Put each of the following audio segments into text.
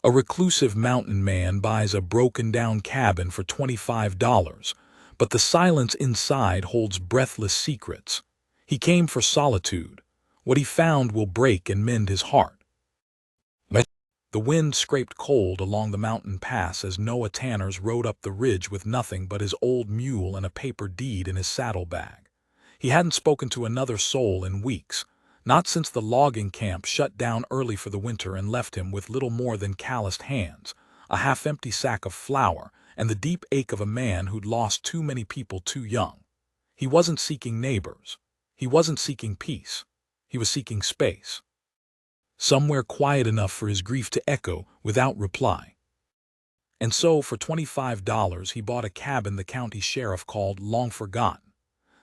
A reclusive mountain man buys a broken-down cabin for $25, but the silence inside holds breathless secrets. He came for solitude. What he found will break and mend his heart. The wind scraped cold along the mountain pass as Noah Tanners rode up the ridge with nothing but his old mule and a paper deed in his saddlebag. He hadn't spoken to another soul in weeks, not since the logging camp shut down early for the winter and left him with little more than calloused hands, a half-empty sack of flour, and the deep ache of a man who'd lost too many people too young. He wasn't seeking neighbors. He wasn't seeking peace. He was seeking space. Somewhere quiet enough for his grief to echo without reply. And so, for $25, he bought a cabin the county sheriff called Long Forgotten.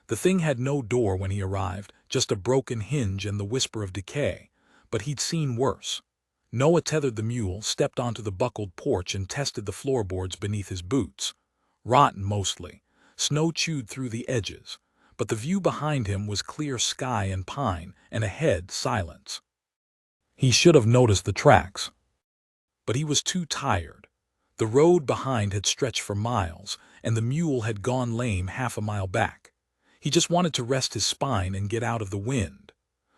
The thing had no door when he arrived, just a broken hinge and the whisper of decay, but he'd seen worse. Noah tethered the mule, stepped onto the buckled porch and tested the floorboards beneath his boots. Rotten mostly, snow chewed through the edges, but the view behind him was clear sky and pine, and ahead silence. He should have noticed the tracks. But he was too tired. The road behind had stretched for miles, and the mule had gone lame half a mile back. He just wanted to rest his spine and get out of the wind.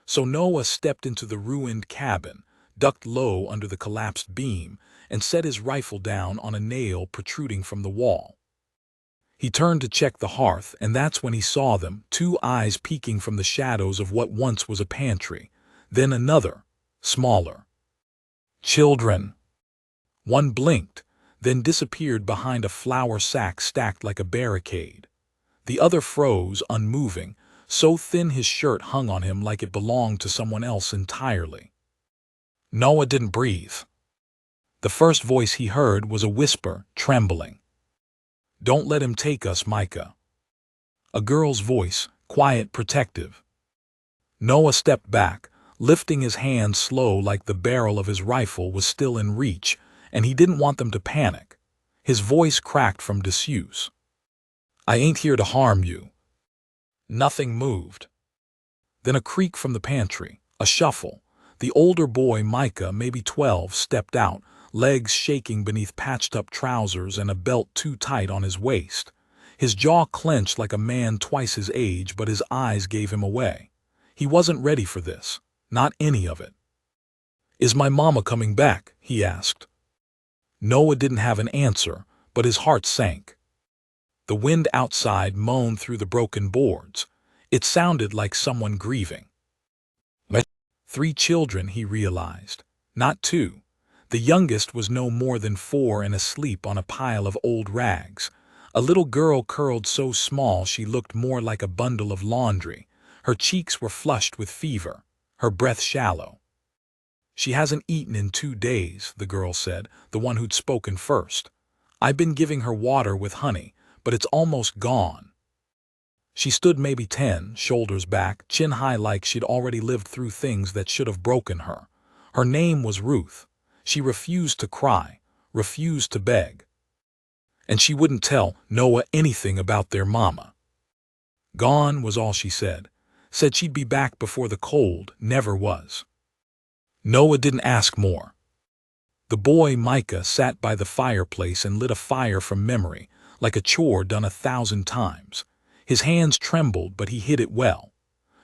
So Noah stepped into the ruined cabin, ducked low under the collapsed beam, and set his rifle down on a nail protruding from the wall. He turned to check the hearth, and that's when he saw them, two eyes peeking from the shadows of what once was a pantry, then another, smaller. Children. One blinked, then disappeared behind a flour sack stacked like a barricade. The other froze, unmoving, so thin his shirt hung on him like it belonged to someone else entirely. Noah didn't breathe. The first voice he heard was a whisper, trembling. "Don't let him take us, Micah." A girl's voice, quiet, protective. Noah stepped back, lifting his hand slow like the barrel of his rifle was still in reach, and he didn't want them to panic. His voice cracked from disuse. "I ain't here to harm you." Nothing moved. Then a creak from the pantry, a shuffle. The older boy, Micah, maybe 12, stepped out, legs shaking beneath patched-up trousers and a belt too tight on his waist. His jaw clenched like a man twice his age, but his eyes gave him away. He wasn't ready for this. Not any of it. "Is my mama coming back?" he asked. Noah didn't have an answer, but his heart sank. The wind outside moaned through the broken boards. It sounded like someone grieving. 3 children, he realized, not 2. The youngest was no more than 4 and asleep on a pile of old rags. A little girl curled so small she looked more like a bundle of laundry. Her cheeks were flushed with fever, her breath shallow. "She hasn't eaten in 2 days, the girl said, the one who'd spoken first. "I've been giving her water with honey, but it's almost gone." She stood maybe 10, shoulders back, chin high, like she'd already lived through things that should have broken her. Her name was Ruth. She refused to cry, refused to beg. And she wouldn't tell Noah anything about their mama. Gone was all she said. Said she'd be back before the cold, never was. Noah didn't ask more. The boy, Micah, sat by the fireplace and lit a fire from memory, like a chore done 1,000 times. His hands trembled, but he hid it well.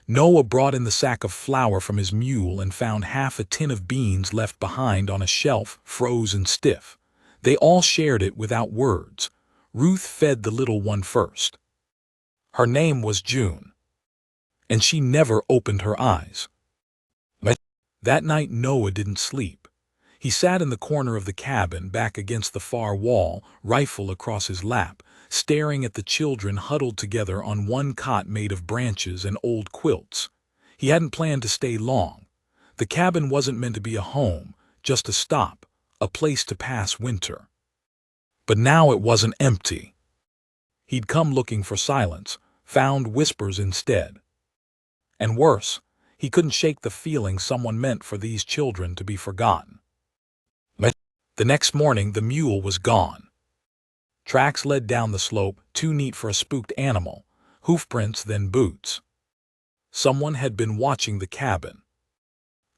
Noah brought in the sack of flour from his mule and found half a tin of beans left behind on a shelf, frozen stiff. They all shared it without words. Ruth fed the little one first. Her name was June. And she never opened her eyes. That night Noah didn't sleep. He sat in the corner of the cabin, back against the far wall, rifle across his lap, staring at the children huddled together on one cot made of branches and old quilts. He hadn't planned to stay long. The cabin wasn't meant to be a home, just a stop, a place to pass winter. But now it wasn't empty. He'd come looking for silence, found whispers instead. And worse, he couldn't shake the feeling someone meant for these children to be forgotten. The next morning the mule was gone. Tracks led down the slope, too neat for a spooked animal, hoofprints then boots. Someone had been watching the cabin.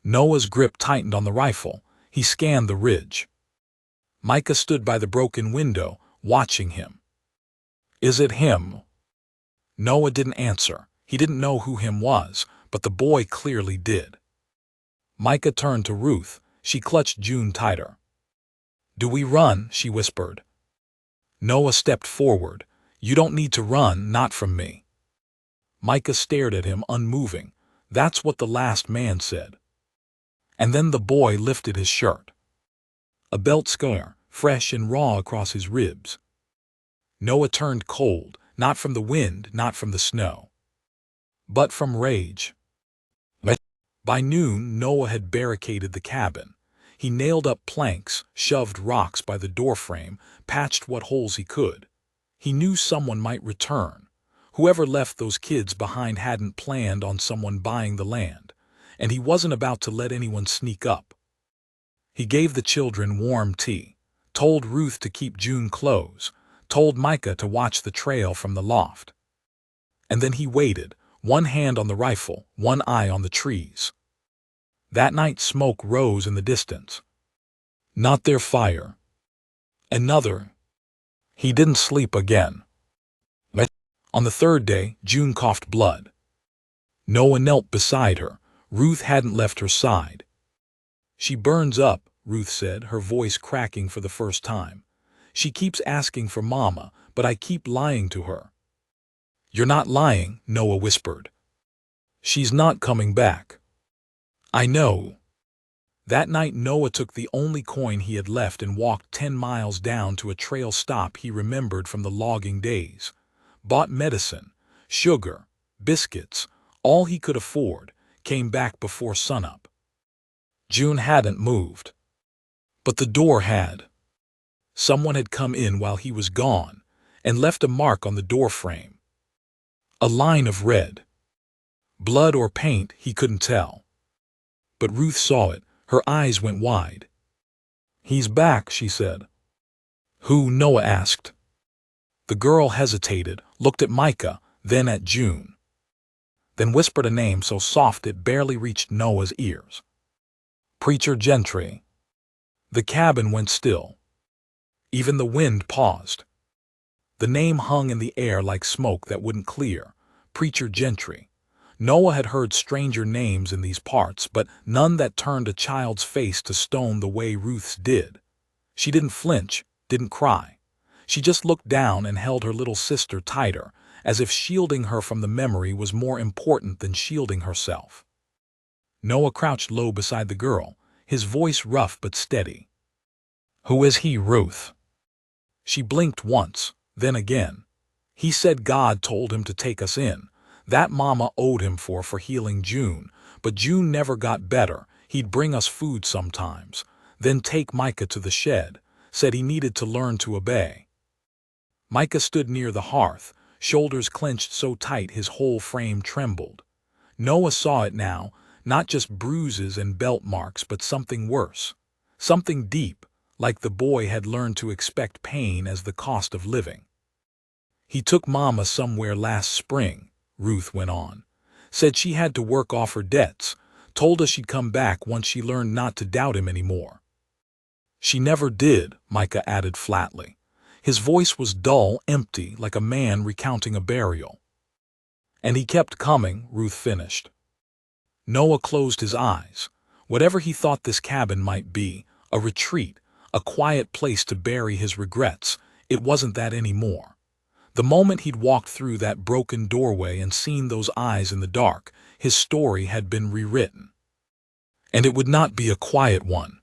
Noah's grip tightened on the rifle. He scanned the ridge. Micah stood by the broken window, watching him. "Is it him?" Noah didn't answer. He didn't know who him was, but the boy clearly did. Micah turned to Ruth. She clutched June tighter. "Do we run?" she whispered. Noah stepped forward. "You don't need to run, not from me." Micah stared at him, unmoving. "That's what the last man said." And then the boy lifted his shirt. A belt scar, fresh and raw across his ribs. Noah turned cold, not from the wind, not from the snow, but from rage. By noon, Noah had barricaded the cabin. He nailed up planks, shoved rocks by the doorframe, patched what holes he could. He knew someone might return. Whoever left those kids behind hadn't planned on someone buying the land, and he wasn't about to let anyone sneak up. He gave the children warm tea, told Ruth to keep June close, told Micah to watch the trail from the loft. And then he waited, one hand on the rifle, one eye on the trees. That night smoke rose in the distance. Not their fire. Another. He didn't sleep again. On the third day, June coughed blood. Noah knelt beside her. Ruth hadn't left her side. "She burns up," Ruth said, her voice cracking for the first time. "She keeps asking for Mama, but I keep lying to her." "You're not lying," Noah whispered. "She's not coming back." "I know." That night Noah took the only coin he had left and walked 10 miles down to a trail stop he remembered from the logging days. Bought medicine, sugar, biscuits, all he could afford, came back before sunup. June hadn't moved. But the door had. Someone had come in while he was gone and left a mark on the doorframe. A line of red. Blood or paint, he couldn't tell. But Ruth saw it. Her eyes went wide. "He's back," she said. "Who?" Noah asked. The girl hesitated, looked at Micah, then at June. Then whispered a name so soft it barely reached Noah's ears. "Preacher Gentry." The cabin went still. Even the wind paused. The name hung in the air like smoke that wouldn't clear. Preacher Gentry. Noah had heard stranger names in these parts, but none that turned a child's face to stone the way Ruth's did. She didn't flinch, didn't cry. She just looked down and held her little sister tighter, as if shielding her from the memory was more important than shielding herself. Noah crouched low beside the girl, his voice rough but steady. "Who is he, Ruth?" She blinked once, then again. "He said God told him to take us in. That Mama owed him for healing June, but June never got better. He'd bring us food sometimes, then take Micah to the shed, said he needed to learn to obey." Micah stood near the hearth, shoulders clenched so tight his whole frame trembled. Noah saw it now, not just bruises and belt marks, but something worse. Something deep, like the boy had learned to expect pain as the cost of living. "He took Mama somewhere last spring," Ruth went on. "Said she had to work off her debts. Told us she'd come back once she learned not to doubt him anymore." "She never did," Micah added flatly. His voice was dull, empty, like a man recounting a burial. "And he kept coming," Ruth finished. Noah closed his eyes. Whatever he thought this cabin might be, a retreat, a quiet place to bury his regrets, it wasn't that anymore. The moment he'd walked through that broken doorway and seen those eyes in the dark, his story had been rewritten. And it would not be a quiet one.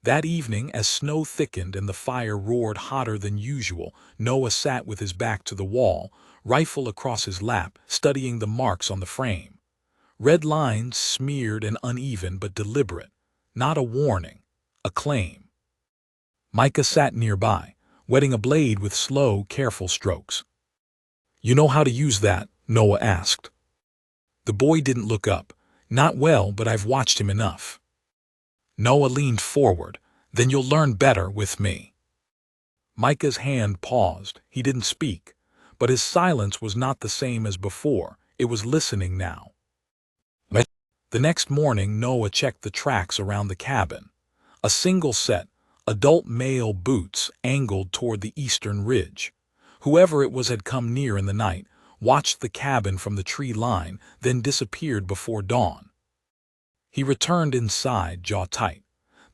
That evening, as snow thickened and the fire roared hotter than usual, Noah sat with his back to the wall, rifle across his lap, studying the marks on the frame. Red lines, smeared and uneven but deliberate. Not a warning, a claim. Micah sat nearby, wetting a blade with slow, careful strokes. "You know how to use that?" Noah asked. The boy didn't look up. "Not well, but I've watched him enough." Noah leaned forward. "Then you'll learn better with me." Micah's hand paused. He didn't speak, but his silence was not the same as before. It was listening now. The next morning, Noah checked the tracks around the cabin. A single set, Adult male boots angled toward the eastern ridge. Whoever it was had come near in the night, watched the cabin from the tree line, then disappeared before dawn. He returned inside, jaw tight.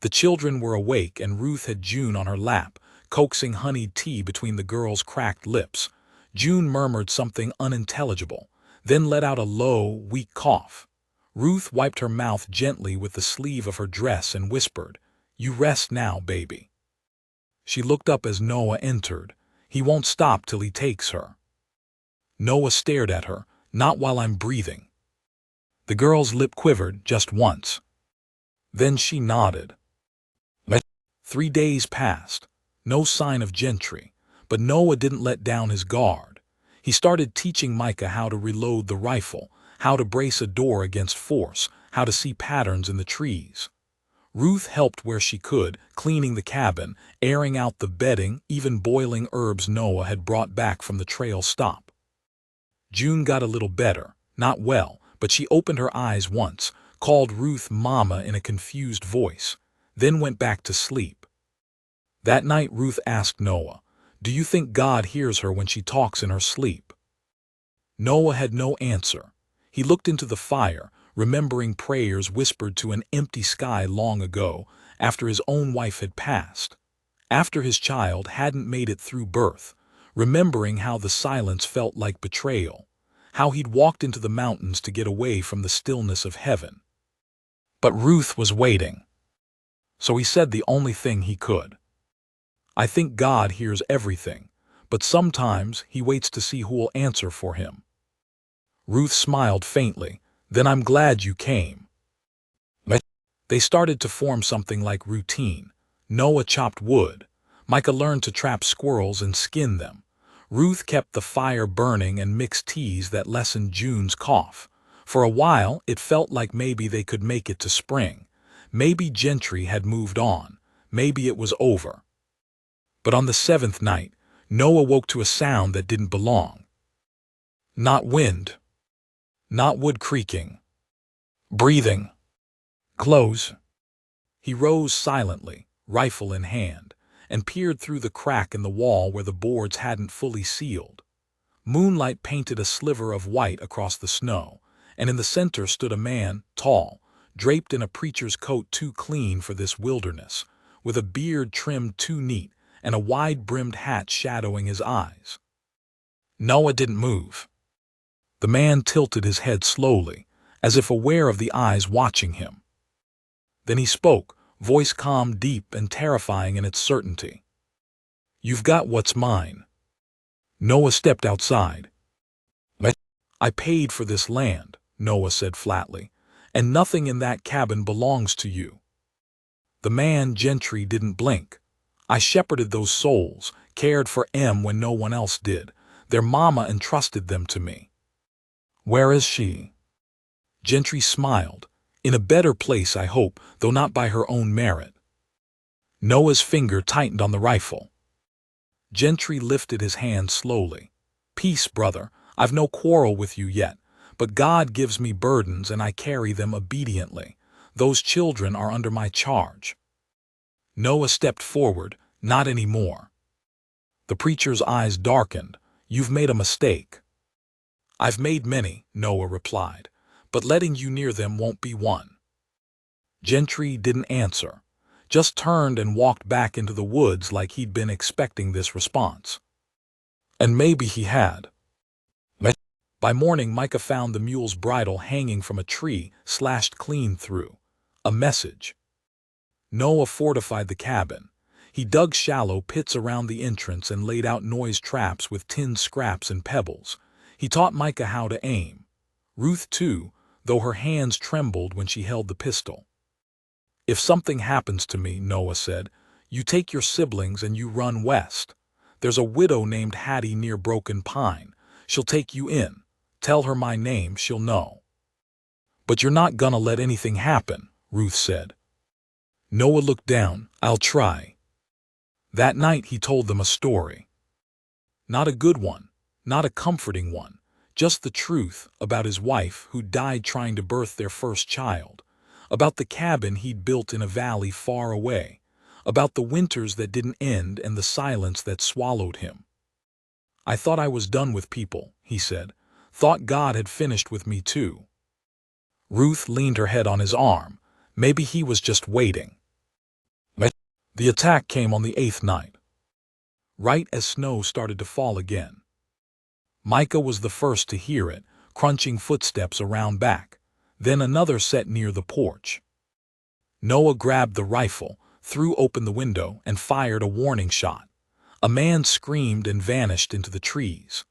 The children were awake and Ruth had June on her lap, coaxing honeyed tea between the girl's cracked lips. June murmured something unintelligible, then let out a low, weak cough. Ruth wiped her mouth gently with the sleeve of her dress and whispered, "You rest now, baby." She looked up as Noah entered. "He won't stop till he takes her." Noah stared at her. "Not while I'm breathing." The girl's lip quivered just once. Then she nodded. 3 days passed. No sign of Gentry, but Noah didn't let down his guard. He started teaching Micah how to reload the rifle, how to brace a door against force, how to see patterns in the trees. Ruth helped where she could, cleaning the cabin, airing out the bedding, even boiling herbs Noah had brought back from the trail stop. June got a little better, not well, but she opened her eyes once, called Ruth Mama in a confused voice, then went back to sleep. That night Ruth asked Noah, "Do you think God hears her when she talks in her sleep?" Noah had no answer. He looked into the fire, remembering prayers whispered to an empty sky long ago, after his own wife had passed, after his child hadn't made it through birth, remembering how the silence felt like betrayal, how he'd walked into the mountains to get away from the stillness of heaven. But Ruth was waiting. So he said the only thing he could. "I think God hears everything, but sometimes he waits to see who'll answer for him." Ruth smiled faintly. "Then I'm glad you came." They started to form something like routine. Noah chopped wood. Micah learned to trap squirrels and skin them. Ruth kept the fire burning and mixed teas that lessened June's cough. For a while, it felt like maybe they could make it to spring. Maybe Gentry had moved on. Maybe it was over. But on the 7th night, Noah woke to a sound that didn't belong. Not wind. Not wood creaking. Breathing. Close. He rose silently, rifle in hand, and peered through the crack in the wall where the boards hadn't fully sealed. Moonlight painted a sliver of white across the snow, and in the center stood a man, tall, draped in a preacher's coat too clean for this wilderness, with a beard trimmed too neat, and a wide-brimmed hat shadowing his eyes. Noah didn't move. The man tilted his head slowly, as if aware of the eyes watching him. Then he spoke, voice calm, deep, and terrifying in its certainty. "You've got what's mine." Noah stepped outside. "I paid for this land," Noah said flatly, "and nothing in that cabin belongs to you." The man, Gentry, didn't blink. "I shepherded those souls, cared for them when no one else did. Their mama entrusted them to me." "Where is she?" Gentry smiled. "In a better place, I hope, though not by her own merit." Noah's finger tightened on the rifle. Gentry lifted his hand slowly. "Peace, brother. I've no quarrel with you yet, but God gives me burdens and I carry them obediently. Those children are under my charge." Noah stepped forward. "Not anymore." The preacher's eyes darkened. "You've made a mistake." "I've made many," Noah replied, "but letting you near them won't be one." Gentry didn't answer, just turned and walked back into the woods like he'd been expecting this response. And maybe he had. By morning, Micah found the mule's bridle hanging from a tree, slashed clean through. A message. Noah fortified the cabin. He dug shallow pits around the entrance and laid out noise traps with tinned scraps and pebbles. He taught Micah how to aim. Ruth, too, though her hands trembled when she held the pistol. "If something happens to me," Noah said, "you take your siblings and you run west. There's a widow named Hattie near Broken Pine. She'll take you in. Tell her my name, she'll know." "But you're not gonna let anything happen," Ruth said. Noah looked down. "I'll try." That night he told them a story. Not a good one, not a comforting one, just the truth about his wife who died trying to birth their first child, about the cabin he'd built in a valley far away, about the winters that didn't end and the silence that swallowed him. "I thought I was done with people," he said. "Thought God had finished with me too." Ruth leaned her head on his arm. Maybe he was just waiting. The attack came on the 8th night, right as snow started to fall again. Micah was the first to hear it, crunching footsteps around back. Then another set near the porch. Noah grabbed the rifle, threw open the window, and fired a warning shot. A man screamed and vanished into the trees.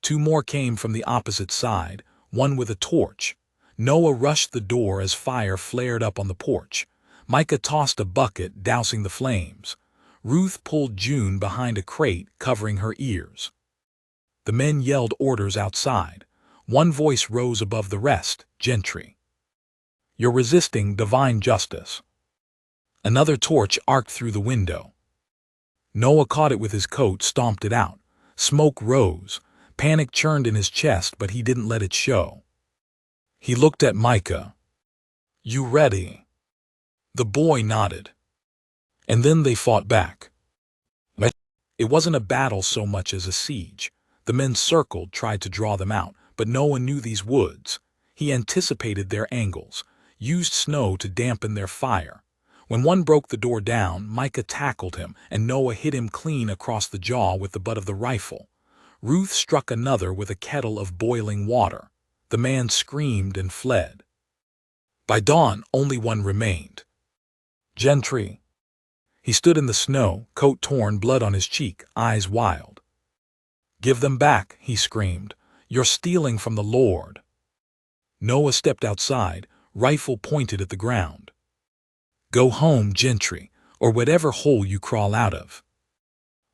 2 more came from the opposite side, one with a torch. Noah rushed the door as fire flared up on the porch. Micah tossed a bucket, dousing the flames. Ruth pulled June behind a crate, covering her ears. The men yelled orders outside. One voice rose above the rest, "Gentry, you're resisting divine justice." Another torch arced through the window. Noah caught it with his coat, stomped it out. Smoke rose. Panic churned in his chest, but he didn't let it show. He looked at Micah. "You ready?" The boy nodded. And then they fought back. It wasn't a battle so much as a siege. The men circled, tried to draw them out, but Noah knew these woods. He anticipated their angles, used snow to dampen their fire. When one broke the door down, Micah tackled him, and Noah hit him clean across the jaw with the butt of the rifle. Ruth struck another with a kettle of boiling water. The man screamed and fled. By dawn, only one remained. Gentry. He stood in the snow, coat torn, blood on his cheek, eyes wild. "Give them back," he screamed. "You're stealing from the Lord." Noah stepped outside, rifle pointed at the ground. "Go home, Gentry, or whatever hole you crawl out of."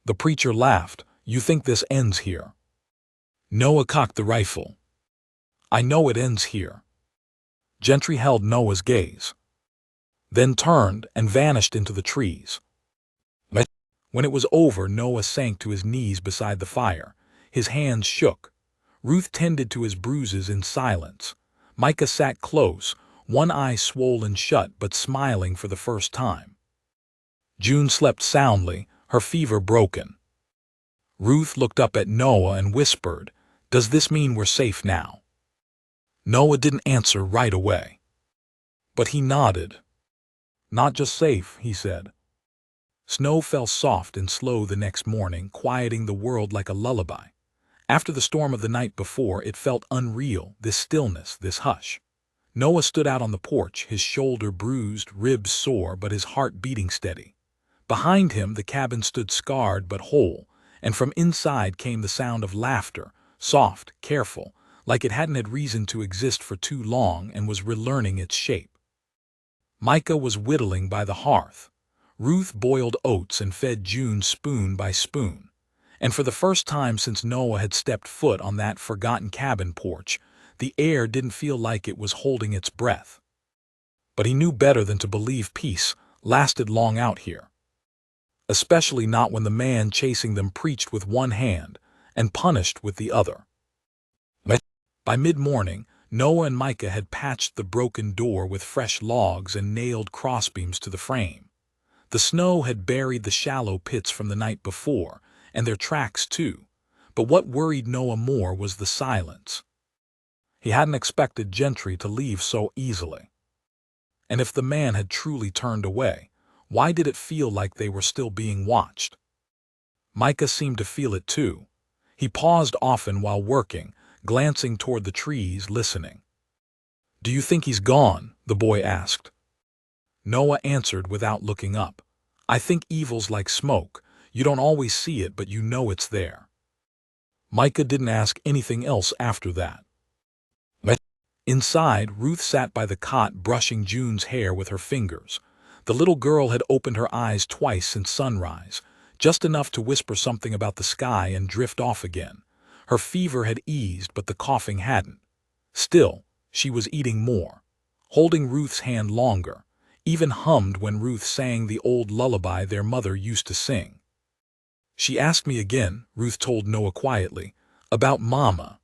The preacher laughed. "You think this ends here?" Noah cocked the rifle. "I know it ends here." Gentry held Noah's gaze, then turned and vanished into the trees. When it was over, Noah sank to his knees beside the fire. His hands shook. Ruth tended to his bruises in silence. Micah sat close, one eye swollen shut but smiling for the first time. June slept soundly, her fever broken. Ruth looked up at Noah and whispered, "Does this mean we're safe now?" Noah didn't answer right away, but he nodded. "Not just safe," he said. Snow fell soft and slow the next morning, quieting the world like a lullaby. After the storm of the night before, it felt unreal, this stillness, this hush. Noah stood out on the porch, his shoulder bruised, ribs sore, but his heart beating steady. Behind him, the cabin stood scarred but whole, and from inside came the sound of laughter, soft, careful, like it hadn't had reason to exist for too long and was relearning its shape. Micah was whittling by the hearth. Ruth boiled oats and fed June spoon by spoon. And for the first time since Noah had stepped foot on that forgotten cabin porch, the air didn't feel like it was holding its breath. But he knew better than to believe peace lasted long out here. Especially not when the man chasing them preached with one hand and punished with the other. By mid-morning, Noah and Micah had patched the broken door with fresh logs and nailed crossbeams to the frame. The snow had buried the shallow pits from the night before, and their tracks too. But what worried Noah more was the silence. He hadn't expected Gentry to leave so easily. And if the man had truly turned away, why did it feel like they were still being watched? Micah seemed to feel it too. He paused often while working, glancing toward the trees, listening. "Do you think he's gone?" the boy asked. Noah answered without looking up. "I think evil's like smoke. You don't always see it, but you know it's there." Micah didn't ask anything else after that. Inside, Ruth sat by the cot brushing June's hair with her fingers. The little girl had opened her eyes twice since sunrise, just enough to whisper something about the sky and drift off again. Her fever had eased, but the coughing hadn't. Still, she was eating more, holding Ruth's hand longer, even hummed when Ruth sang the old lullaby their mother used to sing. "She asked me again," Ruth told Noah quietly, "about Mama."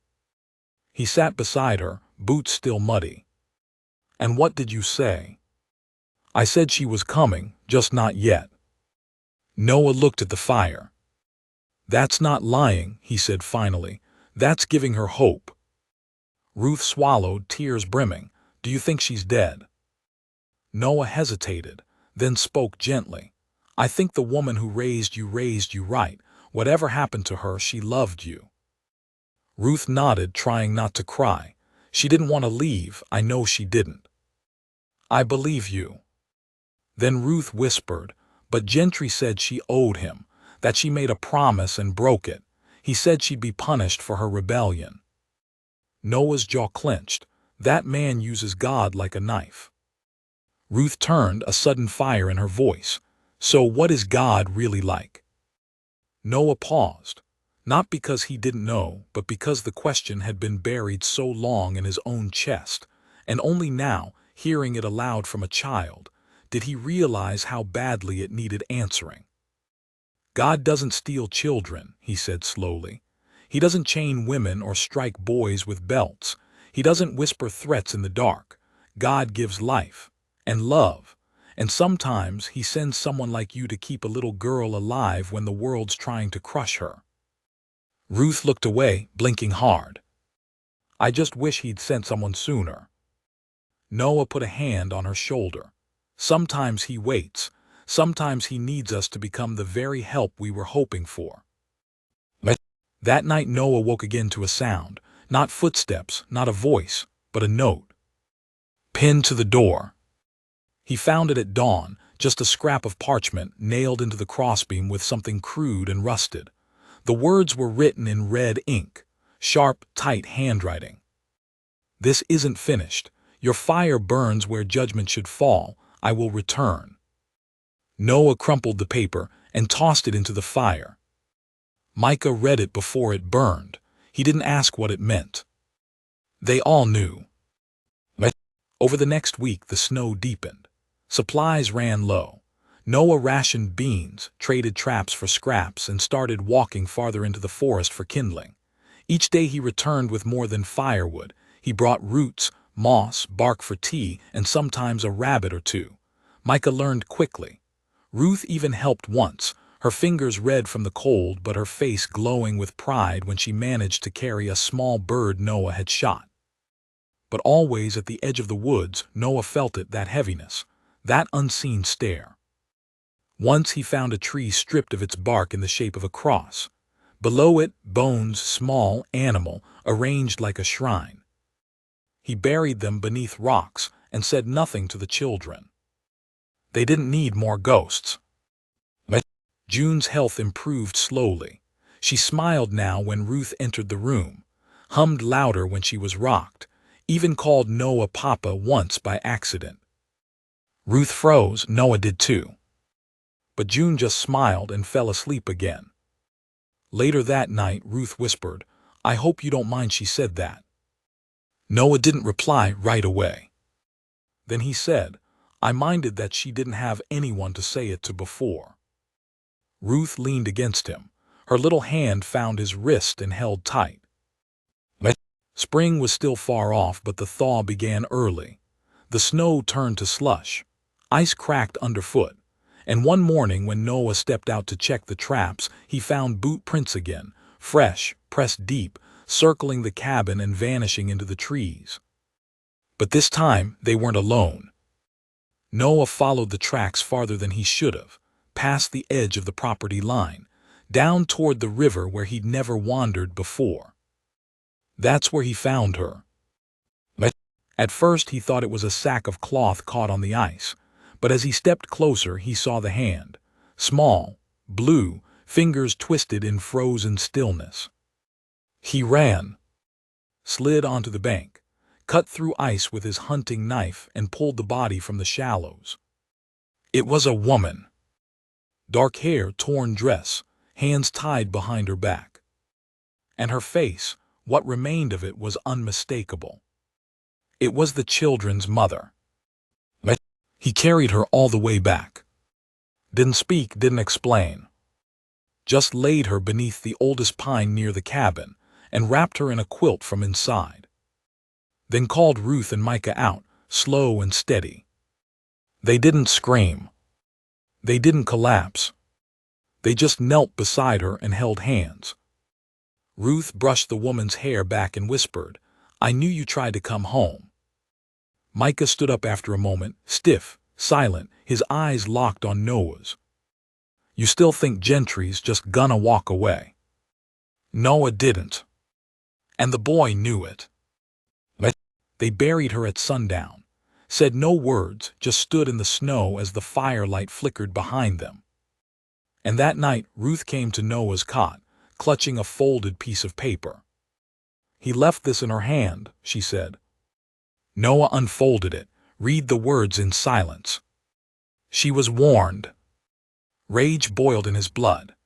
He sat beside her, boots still muddy. "And what did you say?" I said she was coming, just not yet. Noah looked at the fire. That's not lying, he said finally. That's giving her hope. Ruth swallowed, tears brimming. Do you think she's dead? Noah hesitated, then spoke gently. I think the woman who raised you right. Whatever happened to her, she loved you. Ruth nodded, trying not to cry. She didn't want to leave, I know she didn't. I believe you. Then Ruth whispered, but Gentry said she owed him, that she made a promise and broke it. He said she'd be punished for her rebellion. Noah's jaw clenched. That man uses God like a knife. Ruth turned, a sudden fire in her voice. So what is God really like? Noah paused, not because he didn't know, but because the question had been buried so long in his own chest, and only now, hearing it aloud from a child, did he realize how badly it needed answering. God doesn't steal children, he said slowly. He doesn't chain women or strike boys with belts. He doesn't whisper threats in the dark. God gives life and love, and sometimes he sends someone like you to keep a little girl alive when the world's trying to crush her. Ruth looked away, blinking hard. I just wish he'd sent someone sooner. Noah put a hand on her shoulder. Sometimes he waits. Sometimes he needs us to become the very help we were hoping for. That night Noah woke again to a sound, not footsteps, not a voice, but a note. Pinned to the door. He found it at dawn, just a scrap of parchment nailed into the crossbeam with something crude and rusted. The words were written in red ink, sharp, tight handwriting. This isn't finished. Your fire burns where judgment should fall. I will return. Noah crumpled the paper and tossed it into the fire. Micah read it before it burned. He didn't ask what it meant. They all knew. Over the next week, the snow deepened. Supplies ran low. Noah rationed beans, traded traps for scraps, and started walking farther into the forest for kindling. Each day he returned with more than firewood. He brought roots, moss, bark for tea, and sometimes a rabbit or two. Micah learned quickly. Ruth even helped once, her fingers red from the cold but her face glowing with pride when she managed to carry a small bird Noah had shot. But always at the edge of the woods, Noah felt it, that heaviness, that unseen stare. Once he found a tree stripped of its bark in the shape of a cross. Below it, bones, small, animal, arranged like a shrine. He buried them beneath rocks and said nothing to the children. They didn't need more ghosts. June's health improved slowly. She smiled now when Ruth entered the room, hummed louder when she was rocked, even called Noah Papa once by accident. Ruth froze, Noah did too. But June just smiled and fell asleep again. Later that night, Ruth whispered, I hope you don't mind she said that. Noah didn't reply right away. Then he said, I minded that she didn't have anyone to say it to before. Ruth leaned against him. Her little hand found his wrist and held tight. Spring was still far off, but the thaw began early. The snow turned to slush. Ice cracked underfoot. And one morning when Noah stepped out to check the traps, he found boot prints again, fresh, pressed deep, circling the cabin and vanishing into the trees. But this time, they weren't alone. Noah followed the tracks farther than he should have, past the edge of the property line, down toward the river where he'd never wandered before. That's where he found her. At first he thought it was a sack of cloth caught on the ice, but as he stepped closer he saw the hand, small, blue, fingers twisted in frozen stillness. He ran, slid onto the bank, cut through ice with his hunting knife and pulled the body from the shallows. It was a woman. Dark hair, torn dress, hands tied behind her back. And her face, what remained of it, was unmistakable. It was the children's mother. He carried her all the way back. Didn't speak, didn't explain. Just laid her beneath the oldest pine near the cabin and wrapped her in a quilt from inside. Then called Ruth and Micah out, slow and steady. They didn't scream. They didn't collapse. They just knelt beside her and held hands. Ruth brushed the woman's hair back and whispered, "I knew you tried to come home." Micah stood up after a moment, stiff, silent, his eyes locked on Noah's. "You still think Gentry's just gonna walk away?" Noah didn't. And the boy knew it. They buried her at sundown, said no words, just stood in the snow as the firelight flickered behind them. And that night Ruth came to Noah's cot, clutching a folded piece of paper. "He left this in her hand," she said. Noah unfolded it, read the words in silence. She was warned. Rage boiled in his blood.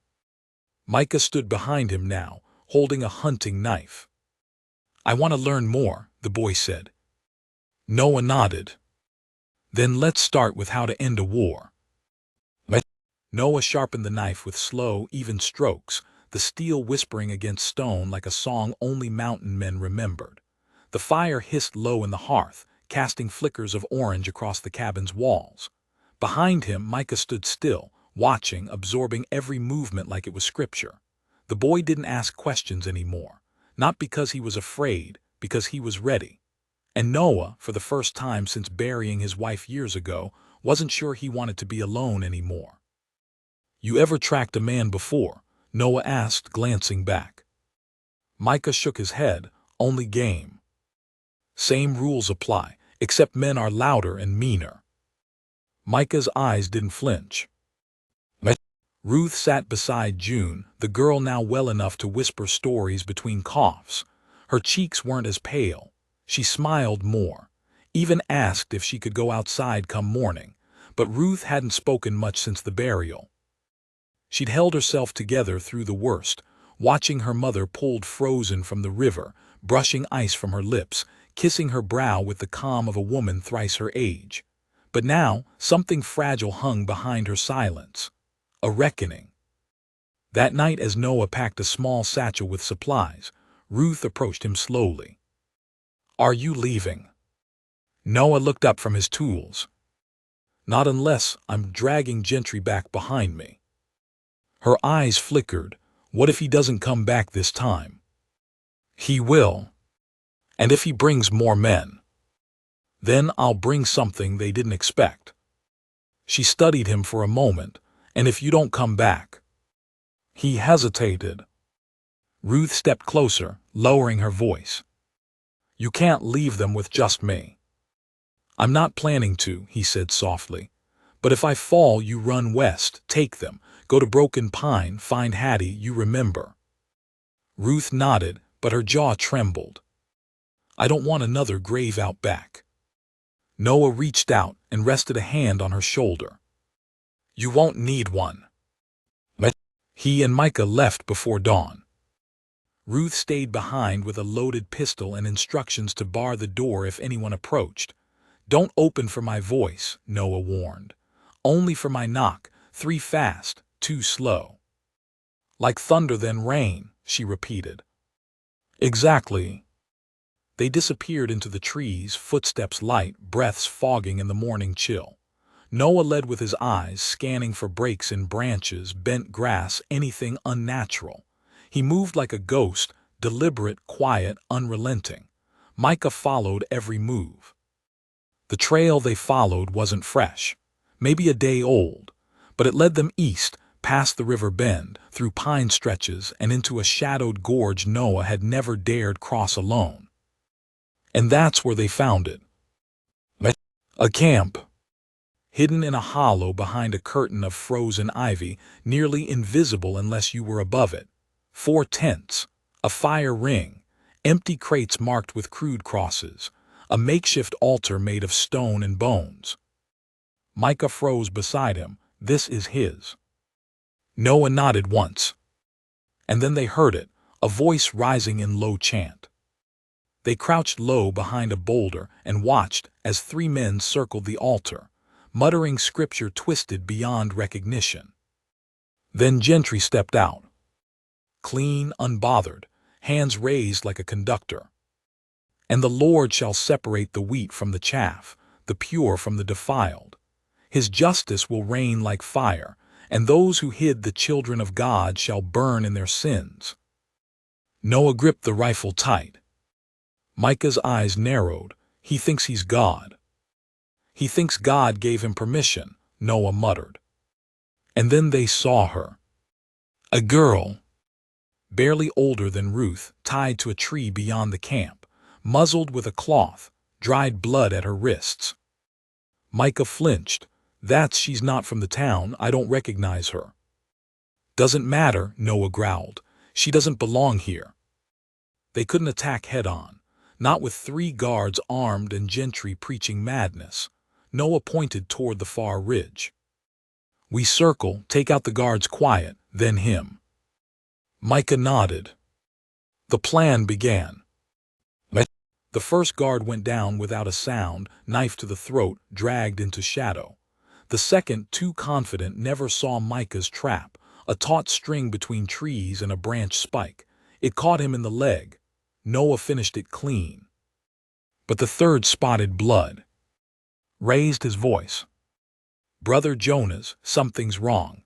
Micah stood behind him now, holding a hunting knife. "I want to learn more," the boy said. Noah nodded. "Then let's start with how to end a war." Noah sharpened the knife with slow, even strokes, the steel whispering against stone like a song only mountain men remembered. The fire hissed low in the hearth, casting flickers of orange across the cabin's walls. Behind him, Micah stood still, watching, absorbing every movement like it was scripture. The boy didn't ask questions anymore, not because he was afraid, because he was ready. And Noah, for the first time since burying his wife years ago, wasn't sure he wanted to be alone anymore. "You ever tracked a man before?" Noah asked, glancing back. Micah shook his head. "Only game." "Same rules apply, except men are louder and meaner." Micah's eyes didn't flinch. Ruth sat beside June, the girl now well enough to whisper stories between coughs. Her cheeks weren't as pale. She smiled more, even asked if she could go outside come morning, but Ruth hadn't spoken much since the burial. She'd held herself together through the worst, watching her mother pulled frozen from the river, brushing ice from her lips, kissing her brow with the calm of a woman thrice her age. But now, something fragile hung behind her silence. A reckoning. That night, as Noah packed a small satchel with supplies, Ruth approached him slowly. "Are you leaving?" Noah looked up from his tools. "Not unless I'm dragging Gentry back behind me." Her eyes flickered. "What if he doesn't come back this time?" "He will. And if he brings more men, then I'll bring something they didn't expect." She studied him for a moment. "And if you don't come back?" He hesitated. Ruth stepped closer, lowering her voice. "You can't leave them with just me." "I'm not planning to," he said softly. "But if I fall, you run west, take them. Go to Broken Pine, find Hattie, you remember." Ruth nodded, but her jaw trembled. "I don't want another grave out back." Noah reached out and rested a hand on her shoulder. "You won't need one." He and Micah left before dawn. Ruth stayed behind with a loaded pistol and instructions to bar the door if anyone approached. "Don't open for my voice," Noah warned. "Only for my knock, 3 fast, 2 slow." "Like thunder then rain," she repeated. "Exactly." They disappeared into the trees, footsteps light, breaths fogging in the morning chill. Noah led with his eyes, scanning for breaks in branches, bent grass, anything unnatural. He moved like a ghost, deliberate, quiet, unrelenting. Micah followed every move. The trail they followed wasn't fresh, maybe a day old, but it led them east, past the river bend, through pine stretches, and into a shadowed gorge Noah had never dared cross alone. And that's where they found it. A camp. Hidden in a hollow behind a curtain of frozen ivy, nearly invisible unless you were above it. 4 tents, a fire ring, empty crates marked with crude crosses, a makeshift altar made of stone and bones. Micah froze beside him. "This is his." Noah nodded once. And then they heard it, a voice rising in low chant. They crouched low behind a boulder and watched as 3 men circled the altar, muttering scripture twisted beyond recognition. Then Gentry stepped out. Clean, unbothered, hands raised like a conductor. "And the Lord shall separate the wheat from the chaff, the pure from the defiled." His justice will reign like fire, and those who hid the children of God shall burn in their sins. Noah gripped the rifle tight. Micah's eyes narrowed. He thinks he's God. He thinks God gave him permission, Noah muttered. And then they saw her. A girl, barely older than Ruth, tied to a tree beyond the camp, muzzled with a cloth, dried blood at her wrists. Micah flinched. She's not from the town. I don't recognize her. Doesn't matter, Noah growled. She doesn't belong here. They couldn't attack head-on, not with 3 guards armed and Gentry preaching madness. Noah pointed toward the far ridge. We circle, take out the guards quiet, then him. Micah nodded. The plan began. The first guard went down without a sound, knife to the throat, dragged into shadow. The second, too confident, never saw Micah's trap, a taut string between trees and a branch spike. It caught him in the leg. Noah finished it clean. But the third spotted blood. Raised his voice. Brother Jonas, something's wrong.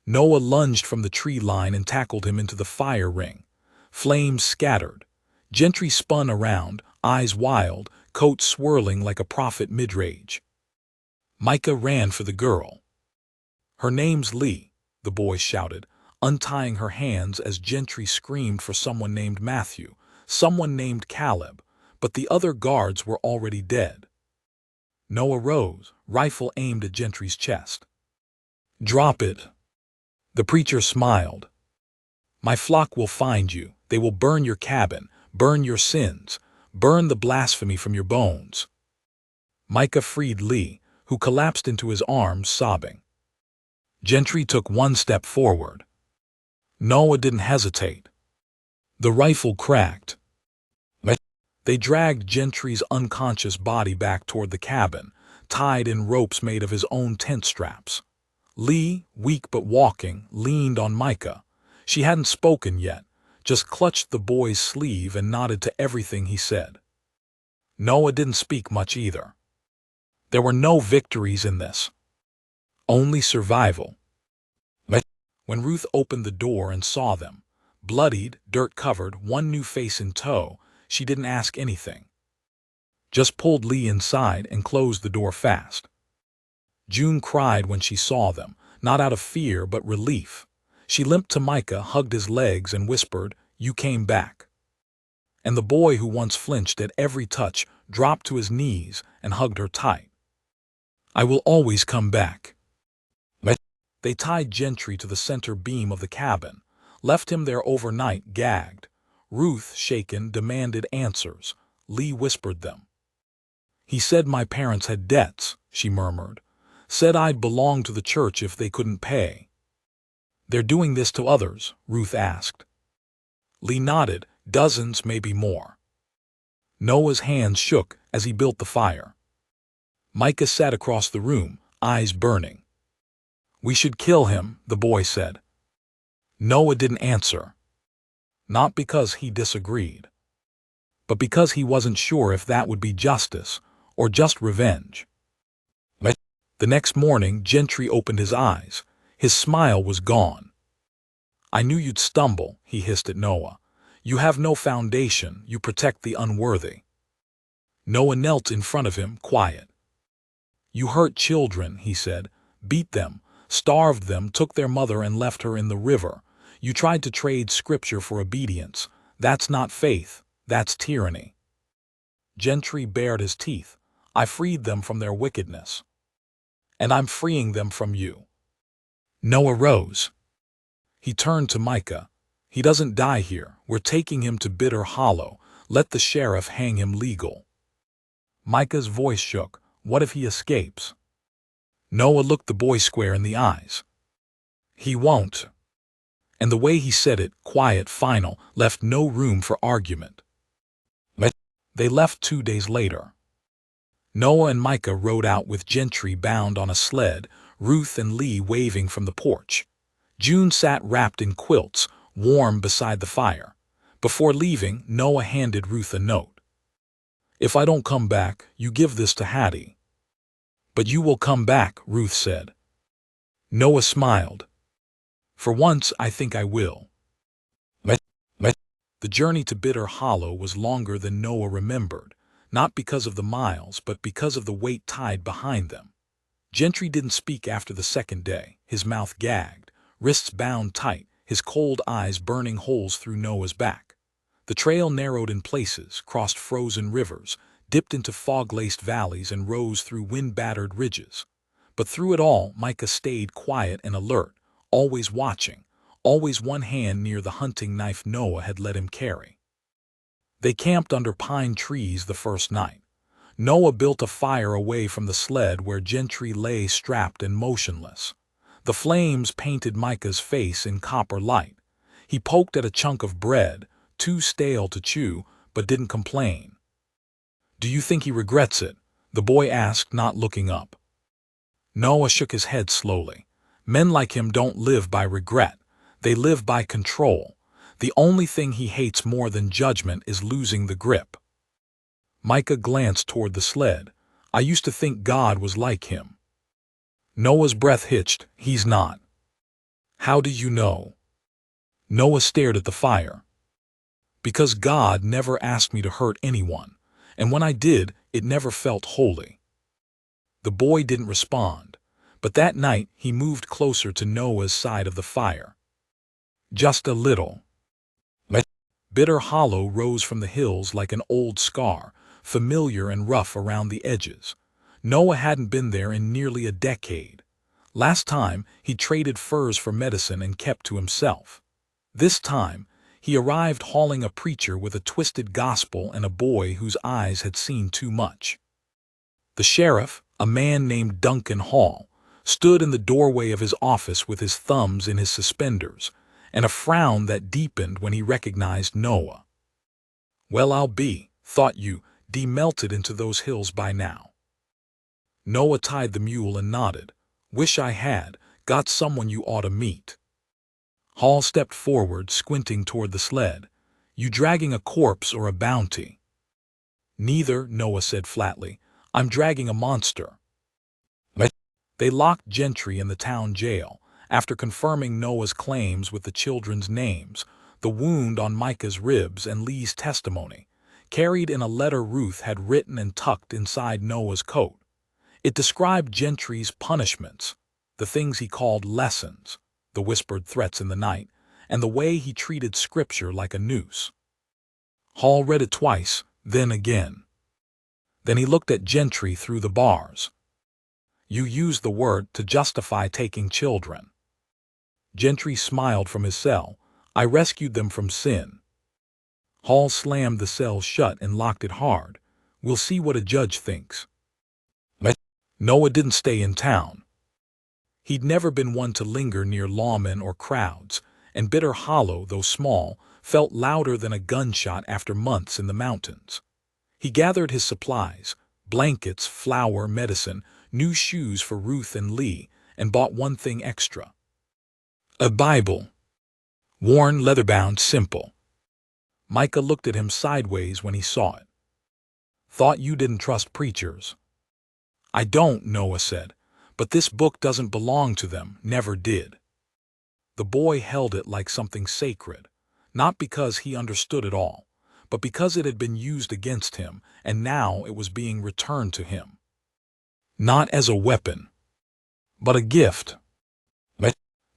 Noah lunged from the tree line and tackled him into the fire ring. Flames scattered. Gentry spun around, eyes wild, coat swirling like a prophet mid-rage. Micah ran for the girl. Her name's Lee, the boy shouted, untying her hands as Gentry screamed for someone named Matthew, someone named Caleb, but the other guards were already dead. Noah rose, rifle aimed at Gentry's chest. Drop it. The preacher smiled. My flock will find you. They will burn your cabin, burn your sins, burn the blasphemy from your bones. Micah freed Lee, who collapsed into his arms, sobbing. Gentry took 1 step forward. Noah didn't hesitate. The rifle cracked. They dragged Gentry's unconscious body back toward the cabin, tied in ropes made of his own tent straps. Lee, weak but walking, leaned on Micah. She hadn't spoken yet, just clutched the boy's sleeve and nodded to everything he said. Noah didn't speak much either. There were no victories in this. Only survival. When Ruth opened the door and saw them, bloodied, dirt-covered, one new face in tow, she didn't ask anything. Just pulled Lee inside and closed the door fast. June cried when she saw them, not out of fear but relief. She limped to Micah, hugged his legs, and whispered, "You came back." And the boy, who once flinched at every touch, dropped to his knees and hugged her tight. "I will always come back." They tied Gentry to the center beam of the cabin, left him there overnight, gagged. Ruth, shaken, demanded answers. Lee whispered them. "He said my parents had debts," she murmured. "Said I'd belong to the church if they couldn't pay." "They're doing this to others?" Ruth asked. Lee nodded. "Dozens, maybe more." Noah's hands shook as he built the fire. Micah sat across the room, eyes burning. "We should kill him," the boy said. Noah didn't answer. Not because he disagreed, but because he wasn't sure if that would be justice or just revenge. The next morning, Gentry opened his eyes. His smile was gone. "I knew you'd stumble," he hissed at Noah. "You have no foundation. You protect the unworthy." Noah knelt in front of him, quiet. "You hurt children," he said. "Beat them, starved them, took their mother and left her in the river. You tried to trade scripture for obedience. That's not faith. That's tyranny." Gentry bared his teeth. "I freed them from their wickedness. And I'm freeing them from you." Noah rose. He turned to Micah. "He doesn't die here. We're taking him to Bitter Hollow. Let the sheriff hang him legal." Micah's voice shook. "What if he escapes?" Noah looked the boy square in the eyes. "He won't." And the way he said it, quiet, final, left no room for argument. They left 2 days later. Noah and Micah rode out with Gentry bound on a sled, Ruth and Lee waving from the porch. June sat wrapped in quilts, warm beside the fire. Before leaving, Noah handed Ruth a note. "If I don't come back, you give this to Hattie." "But you will come back," Ruth said. Noah smiled. "For once, I think I will." Let, let. The journey to Bitter Hollow was longer than Noah remembered, not because of the miles, but because of the weight tied behind them. Gentry didn't speak after the second day, his mouth gagged, wrists bound tight, his cold eyes burning holes through Noah's back. The trail narrowed in places, crossed frozen rivers, dipped into fog-laced valleys, and rose through wind-battered ridges. But through it all, Micah stayed quiet and alert, always watching, always one hand near the hunting knife Noah had let him carry. They camped under pine trees the first night. Noah built a fire away from the sled where Gentry lay strapped and motionless. The flames painted Micah's face in copper light. He poked at a chunk of bread, too stale to chew, but didn't complain. "Do you think he regrets it?" the boy asked, not looking up. Noah shook his head slowly. "Men like him don't live by regret. They live by control. The only thing he hates more than judgment is losing the grip." Micah glanced toward the sled. "I used to think God was like him." Noah's breath hitched. "He's not." "How do you know?" Noah stared at the fire. "Because God never asked me to hurt anyone, and when I did, it never felt holy." The boy didn't respond, but that night he moved closer to Noah's side of the fire. Just a little. Bitter Hollow rose from the hills like an old scar, familiar and rough around the edges. Noah hadn't been there in nearly a decade. Last time, he traded furs for medicine and kept to himself. This time, he arrived hauling a preacher with a twisted gospel and a boy whose eyes had seen too much. The sheriff, a man named Duncan Hall, stood in the doorway of his office with his thumbs in his suspenders, and a frown that deepened when he recognized Noah. "Well, I'll be, thought you, demelted into those hills by now." Noah tied the mule and nodded. "Wish I had, got someone you ought to meet." Hall stepped forward, squinting toward the sled. "You dragging a corpse or a bounty?" "Neither," Noah said flatly. "I'm dragging a monster." They locked Gentry in the town jail, after confirming Noah's claims with the children's names, the wound on Micah's ribs, and Lee's testimony, carried in a letter Ruth had written and tucked inside Noah's coat. It described Gentry's punishments, the things he called lessons, the whispered threats in the night, and the way he treated Scripture like a noose. Hall read it twice, then again. Then he looked at Gentry through the bars. "You used the word to justify taking children." Gentry smiled from his cell. "I rescued them from sin." Hall slammed the cell shut and locked it hard. "We'll see what a judge thinks." Noah didn't stay in town. He'd never been one to linger near lawmen or crowds, and Bitter Hollow, though small, felt louder than a gunshot after months in the mountains. He gathered his supplies, blankets, flour, medicine, new shoes for Ruth and Lee, and bought one thing extra. A Bible. Worn, leather-bound, simple. Micah looked at him sideways when he saw it. "Thought you didn't trust preachers." "I don't," Noah said, "but this book doesn't belong to them, never did." The boy held it like something sacred, not because he understood it all, but because it had been used against him, and now it was being returned to him. Not as a weapon, but a gift.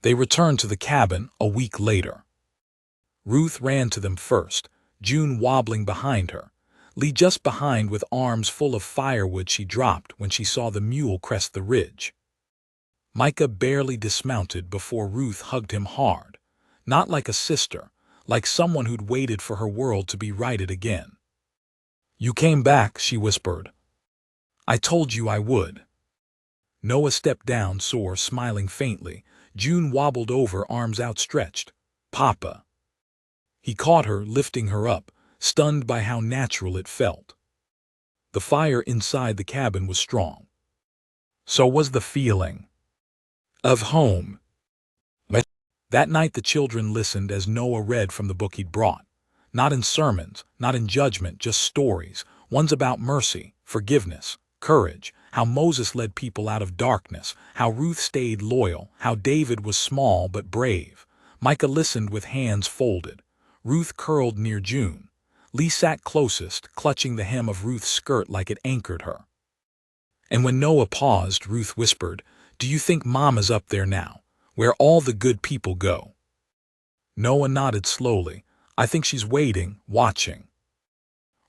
They returned to the cabin a week later. Ruth ran to them first, June wobbling behind her, Lee just behind with arms full of firewood she dropped when she saw the mule crest the ridge. Micah barely dismounted before Ruth hugged him hard, not like a sister, like someone who'd waited for her world to be righted again. "You came back," she whispered. "I told you I would." Noah stepped down, sore, smiling faintly. June wobbled over, arms outstretched. "Papa." He caught her, lifting her up, stunned by how natural it felt. The fire inside the cabin was strong. So was the feeling of home. That night the children listened as Noah read from the book he'd brought. Not in sermons, not in judgment, just stories, ones about mercy, forgiveness, courage, how Moses led people out of darkness, how Ruth stayed loyal, how David was small but brave. Micah listened with hands folded. Ruth curled near June. Lee sat closest, clutching the hem of Ruth's skirt like it anchored her. And when Noah paused, Ruth whispered, "Do you think Mama's up there now, where all the good people go?" Noah nodded slowly. "I think she's waiting, watching."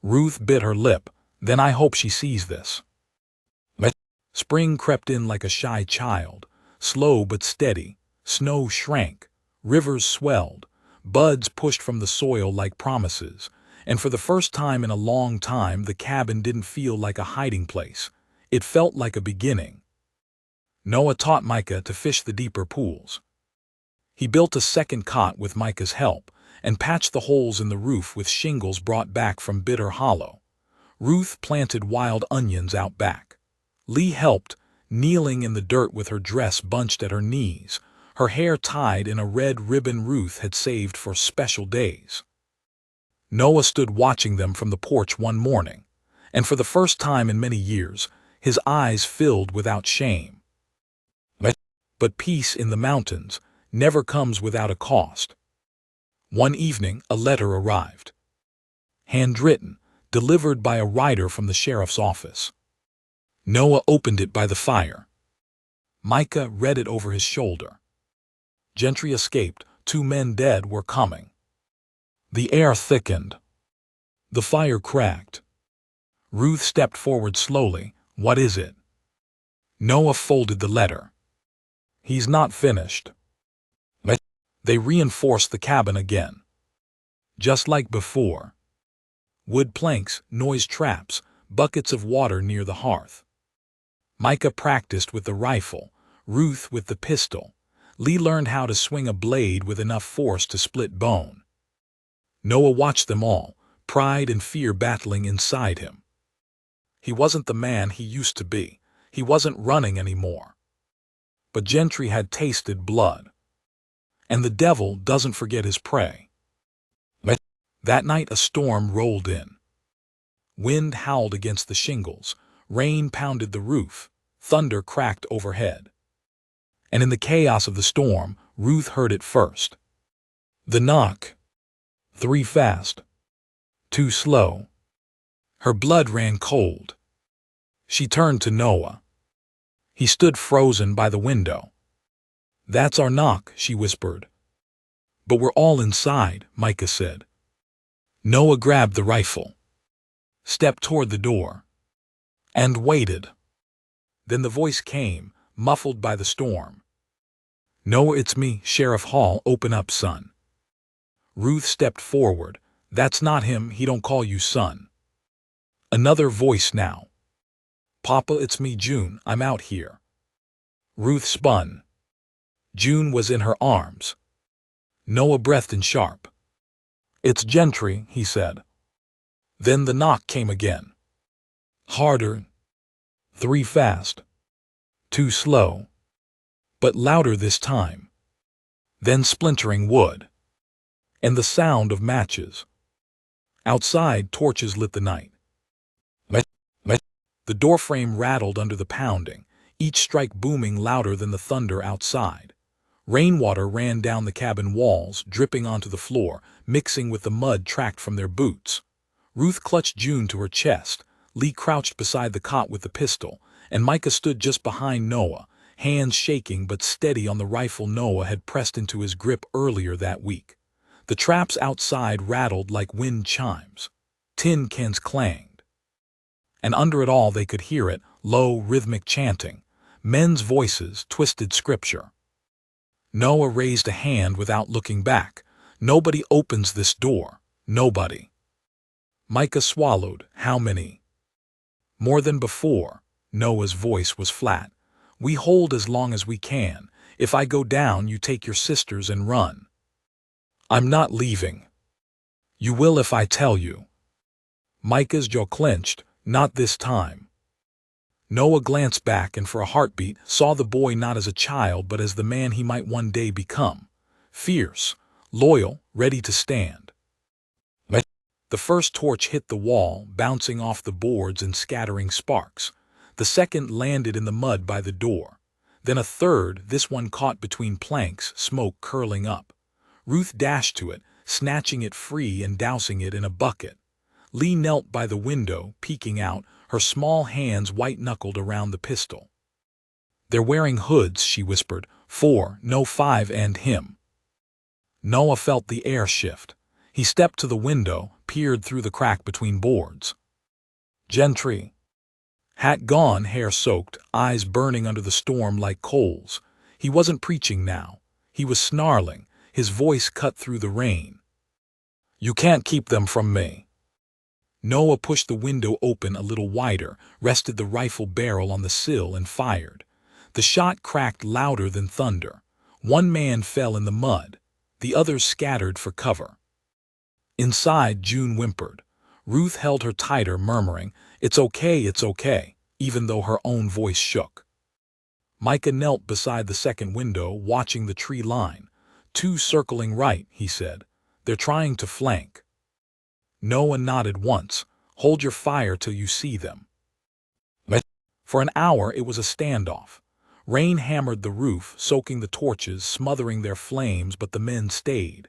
Ruth bit her lip. "Then I hope she sees this." Spring crept in like a shy child, slow but steady. Snow shrank, rivers swelled, buds pushed from the soil like promises, and for the first time in a long time the cabin didn't feel like a hiding place. It felt like a beginning. Noah taught Micah to fish the deeper pools. He built a second cot with Micah's help and patched the holes in the roof with shingles brought back from Bitter Hollow. Ruth planted wild onions out back. Lee helped, kneeling in the dirt with her dress bunched at her knees, her hair tied in a red ribbon Ruth had saved for special days. Noah stood watching them from the porch one morning, and for the first time in many years, his eyes filled without shame. But peace in the mountains never comes without a cost. One evening, a letter arrived. Handwritten, delivered by a writer from the sheriff's office. Noah opened it by the fire. Micah read it over his shoulder. Gentry escaped, 2 men dead were coming. The air thickened. The fire cracked. Ruth stepped forward slowly. "What is it?" Noah folded the letter. "He's not finished." They reinforced the cabin again. Just like before. Wood planks, noise traps, buckets of water near the hearth. Micah practiced with the rifle, Ruth with the pistol. Lee learned how to swing a blade with enough force to split bone. Noah watched them all, pride and fear battling inside him. He wasn't the man he used to be. He wasn't running anymore. But Gentry had tasted blood. And the devil doesn't forget his prey. That night a storm rolled in. Wind howled against the shingles, rain pounded the roof, thunder cracked overhead. And in the chaos of the storm, Ruth heard it first. The knock. 3 fast. 2 slow. Her blood ran cold. She turned to Noah. He stood frozen by the window. "That's our knock," she whispered. "But we're all inside," Micah said. Noah grabbed the rifle, stepped toward the door, and waited. Then the voice came, muffled by the storm. "Noah, it's me, Sheriff Hall, open up, son." Ruth stepped forward. "That's not him, he don't call you son." Another voice now. "Papa, it's me, June, I'm out here." Ruth spun. June was in her arms. Noah breathed in sharp. "It's Gentry," he said. Then the knock came again. Harder. 3 fast. 2 slow. But louder this time. Then splintering wood. And the sound of matches. Outside, torches lit the night. The doorframe rattled under the pounding, each strike booming louder than the thunder outside. Rainwater ran down the cabin walls, dripping onto the floor, mixing with the mud tracked from their boots. Ruth clutched June to her chest. Lee crouched beside the cot with the pistol, and Micah stood just behind Noah, hands shaking but steady on the rifle Noah had pressed into his grip earlier that week. The traps outside rattled like wind chimes. Tin cans clanged. And under it all they could hear it, low, rhythmic chanting. Men's voices, twisted scripture. Noah raised a hand without looking back. "Nobody opens this door. Nobody." Micah swallowed. "How many?" "More than before." Noah's voice was flat. "We hold as long as we can. If I go down, you take your sisters and run." "I'm not leaving." "You will if I tell you." Micah's jaw clenched. "Not this time." Noah glanced back and for a heartbeat saw the boy not as a child but as the man he might one day become. Fierce, loyal, ready to stand. The first torch hit the wall, bouncing off the boards and scattering sparks. The second landed in the mud by the door. Then a third, this one caught between planks, smoke curling up. Ruth dashed to it, snatching it free and dousing it in a bucket. Lee knelt by the window, peeking out, her small hands white-knuckled around the pistol. "They're wearing hoods," she whispered. "4, no 5 and him." Noah felt the air shift. He stepped to the window, peered through the crack between boards. Gentry. Hat gone, hair soaked, eyes burning under the storm like coals. He wasn't preaching now. He was snarling, his voice cut through the rain. "You can't keep them from me." Noah pushed the window open a little wider, rested the rifle barrel on the sill and fired. The shot cracked louder than thunder. One man fell in the mud. The others scattered for cover. Inside, June whimpered. Ruth held her tighter, murmuring, it's okay," even though her own voice shook. Micah knelt beside the second window, watching the tree line. "2 circling right," he said. "They're trying to flank." Noah nodded once. "Hold your fire till you see them." For an hour it was a standoff. Rain hammered the roof, soaking the torches, smothering their flames, but the men stayed.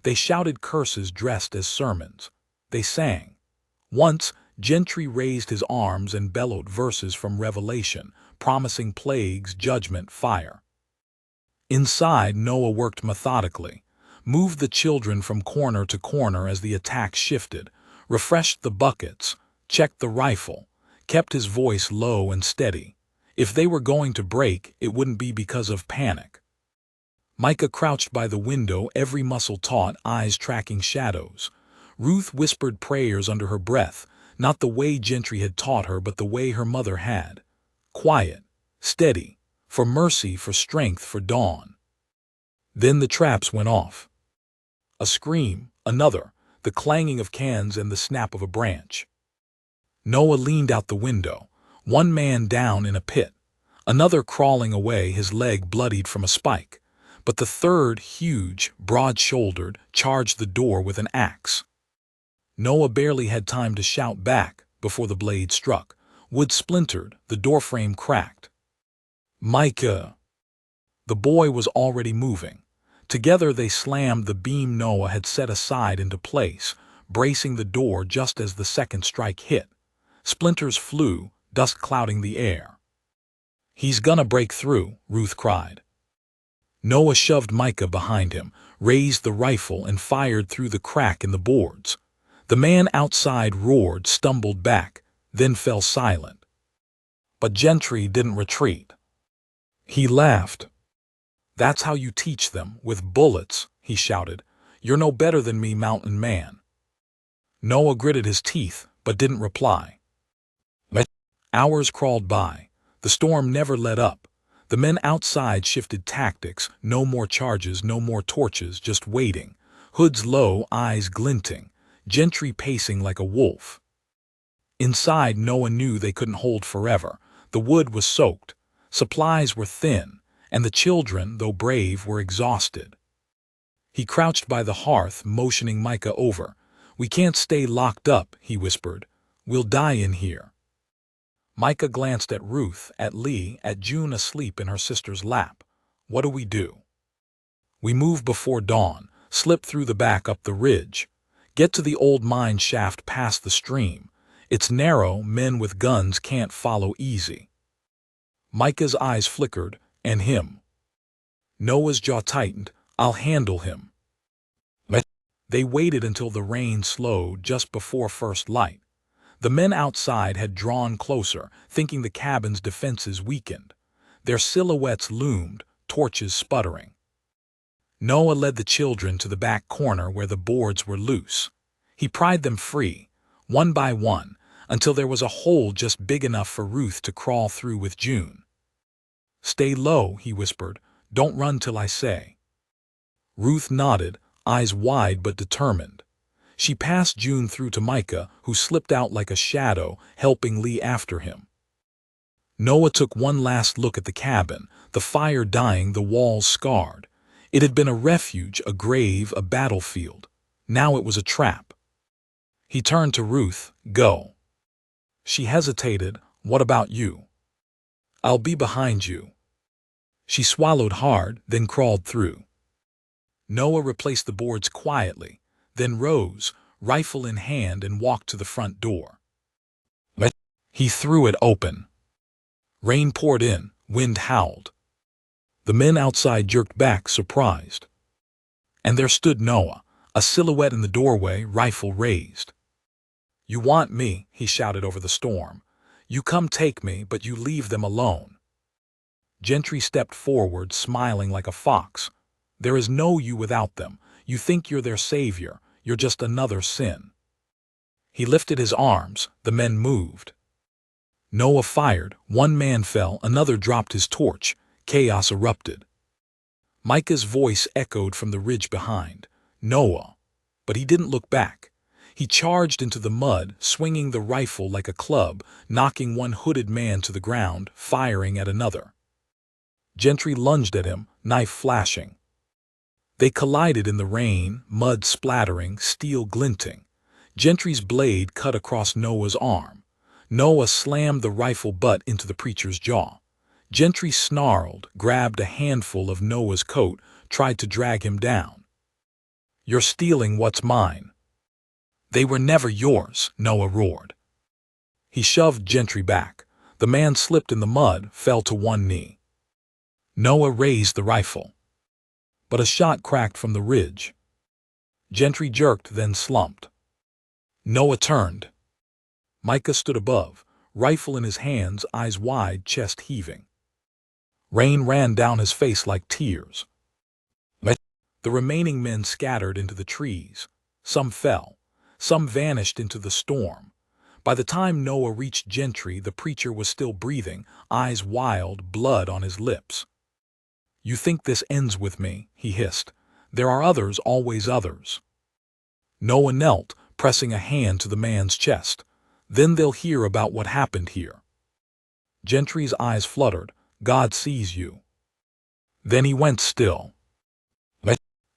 They shouted curses dressed as sermons. They sang. Once, Gentry raised his arms and bellowed verses from Revelation, promising plagues, judgment, fire. Inside, Noah worked methodically, moved the children from corner to corner as the attack shifted, refreshed the buckets, checked the rifle, kept his voice low and steady. If they were going to break, it wouldn't be because of panic. Micah crouched by the window, every muscle taut, eyes tracking shadows. Ruth whispered prayers under her breath, not the way Gentry had taught her, but the way her mother had. Quiet, steady, for mercy, for strength, for dawn. Then the traps went off. A scream, another, the clanging of cans and the snap of a branch. Noah leaned out the window, one man down in a pit, another crawling away, his leg bloodied from a spike. But the third, huge, broad-shouldered, charged the door with an axe. Noah barely had time to shout back before the blade struck. Wood splintered, the doorframe cracked. "Micah!" The boy was already moving. Together they slammed the beam Noah had set aside into place, bracing the door just as the second strike hit. Splinters flew, dust clouding the air. "He's gonna break through," Ruth cried. Noah shoved Micah behind him, raised the rifle, and fired through the crack in the boards. The man outside roared, stumbled back, then fell silent. But Gentry didn't retreat. He laughed. "That's how you teach them, with bullets," he shouted. "You're no better than me, mountain man." Noah gritted his teeth, but didn't reply. Hours crawled by. The storm never let up. The men outside shifted tactics, no more charges, no more torches, just waiting. Hoods low, eyes glinting, Gentry pacing like a wolf. Inside, Noah knew they couldn't hold forever. The wood was soaked, supplies were thin, and the children, though brave, were exhausted. He crouched by the hearth, motioning Micah over. "We can't stay locked up," he whispered. "We'll die in here." Micah glanced at Ruth, at Lee, at June asleep in her sister's lap. "What do we do?" "We move before dawn, slip through the back up the ridge. Get to the old mine shaft past the stream. It's narrow, men with guns can't follow easy." Micah's eyes flickered, and him. Noah's jaw tightened. "I'll handle him." They waited until the rain slowed just before first light. The men outside had drawn closer, thinking the cabin's defenses weakened. Their silhouettes loomed, torches sputtering. Noah led the children to the back corner where the boards were loose. He pried them free, one by one, until there was a hole just big enough for Ruth to crawl through with June. "Stay low," he whispered. "Don't run till I say." Ruth nodded, eyes wide but determined. She passed June through to Micah, who slipped out like a shadow, helping Lee after him. Noah took one last look at the cabin, the fire dying, the walls scarred. It had been a refuge, a grave, a battlefield. Now it was a trap. He turned to Ruth. "Go." She hesitated. "What about you?" I'll be behind you. She swallowed hard, then crawled through. Noah replaced the boards quietly, then rose, rifle in hand, and walked to the front door. He threw it open. Rain poured in, wind howled. The men outside jerked back, surprised. And there stood Noah, a silhouette in the doorway, rifle raised. "You want me," he shouted over the storm. "You come take me, but you leave them alone." Gentry stepped forward, smiling like a fox. "There is no you without them. You think you're their savior. You're just another sin." He lifted his arms. The men moved. Noah fired. One man fell. Another dropped his torch. Chaos erupted. Micah's voice echoed from the ridge behind. "Noah." But he didn't look back. He charged into the mud, swinging the rifle like a club, knocking one hooded man to the ground, firing at another. Gentry lunged at him, knife flashing. They collided in the rain, mud splattering, steel glinting. Gentry's blade cut across Noah's arm. Noah slammed the rifle butt into the preacher's jaw. Gentry snarled, grabbed a handful of Noah's coat, tried to drag him down. "You're stealing what's mine." "They were never yours," Noah roared. He shoved Gentry back. The man slipped in the mud, fell to one knee. Noah raised the rifle. But a shot cracked from the ridge. Gentry jerked, then slumped. Noah turned. Micah stood above, rifle in his hands, eyes wide, chest heaving. Rain ran down his face like tears. The remaining men scattered into the trees. Some fell. Some vanished into the storm. By the time Noah reached Gentry, the preacher was still breathing, eyes wild, blood on his lips. "You think this ends with me?" he hissed. "There are others, always others." Noah knelt, pressing a hand to the man's chest. "Then they'll hear about what happened here." Gentry's eyes fluttered. "God sees you." Then he went still.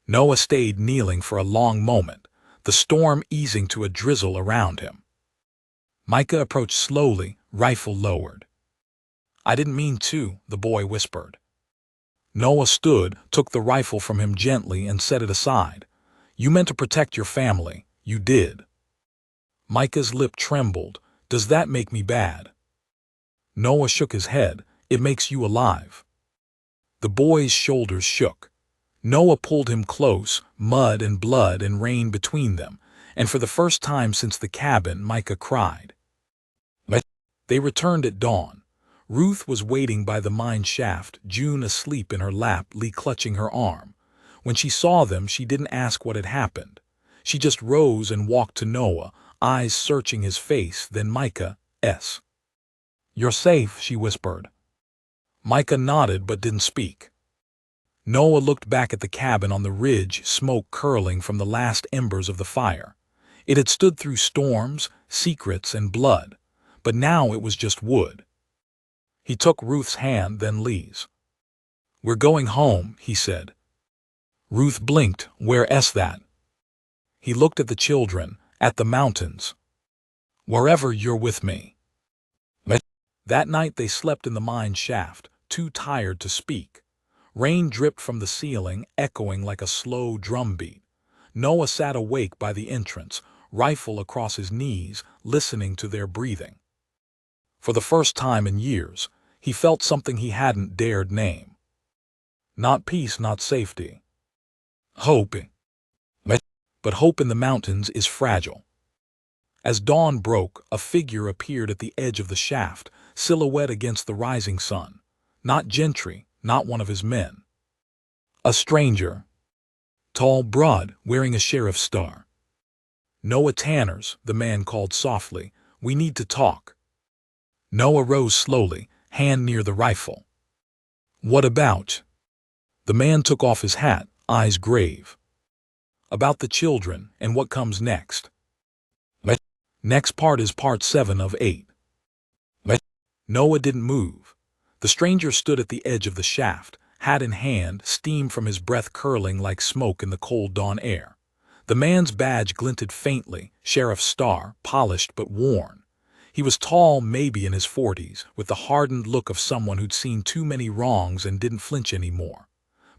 Noah stayed kneeling for a long moment, the storm easing to a drizzle around him. Micah approached slowly, rifle lowered. "I didn't mean to," the boy whispered. Noah stood, took the rifle from him gently, and set it aside. "You meant to protect your family. You did." Micah's lip trembled. "Does that make me bad?" Noah shook his head. "It makes you alive." The boy's shoulders shook. Noah pulled him close, mud and blood and rain between them, and for the first time since the cabin, Micah cried. They returned at dawn. Ruth was waiting by the mine shaft, June asleep in her lap, Lee clutching her arm. When she saw them, she didn't ask what had happened. She just rose and walked to Noah, eyes searching his face, then Micah's. "You're safe," she whispered. Micah nodded but didn't speak. Noah looked back at the cabin on the ridge, smoke curling from the last embers of the fire. It had stood through storms, secrets, and blood, but now it was just wood. He took Ruth's hand, then Lee's. "We're going home," he said. Ruth blinked. "Where's that?" He looked at the children, at the mountains. "Wherever you're with me." That night they slept in the mine shaft, too tired to speak. Rain dripped from the ceiling, echoing like a slow drumbeat. Noah sat awake by the entrance, rifle across his knees, listening to their breathing. For the first time in years, he felt something he hadn't dared name. Not peace, not safety. Hope. But hope in the mountains is fragile. As dawn broke, a figure appeared at the edge of the shaft, silhouette against the rising sun. Not Gentry, not one of his men. A stranger. Tall, broad, wearing a sheriff's star. "Noah Tanners," the man called softly. "We need to talk." Noah rose slowly, hand near the rifle. "What about?" The man took off his hat, eyes grave. "About the children and what comes next." Next part is part 7 of 8. Noah didn't move. The stranger stood at the edge of the shaft, hat in hand, steam from his breath curling like smoke in the cold dawn air. The man's badge glinted faintly, sheriff's star, polished but worn. He was tall, maybe in his 40s, with the hardened look of someone who'd seen too many wrongs and didn't flinch anymore.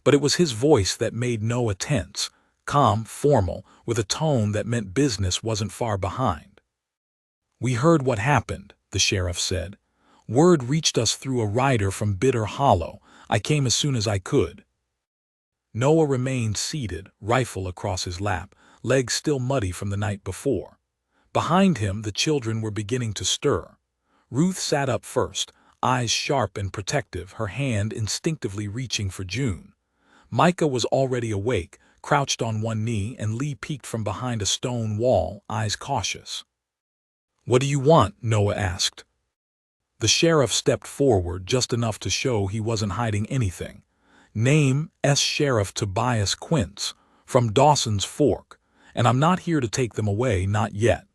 But it was his voice that made Noah tense, calm, formal, with a tone that meant business wasn't far behind. "We heard what happened," the sheriff said. "Word reached us through a rider from Bitter Hollow. I came as soon as I could." Noah remained seated, rifle across his lap, legs still muddy from the night before. Behind him, the children were beginning to stir. Ruth sat up first, eyes sharp and protective, her hand instinctively reaching for June. Micah was already awake, crouched on one knee, and Lee peeked from behind a stone wall, eyes cautious. "What do you want?" Noah asked. The sheriff stepped forward just enough to show he wasn't hiding anything. "Name Sheriff Tobias Quince, from Dawson's Fork, and I'm not here to take them away, not yet."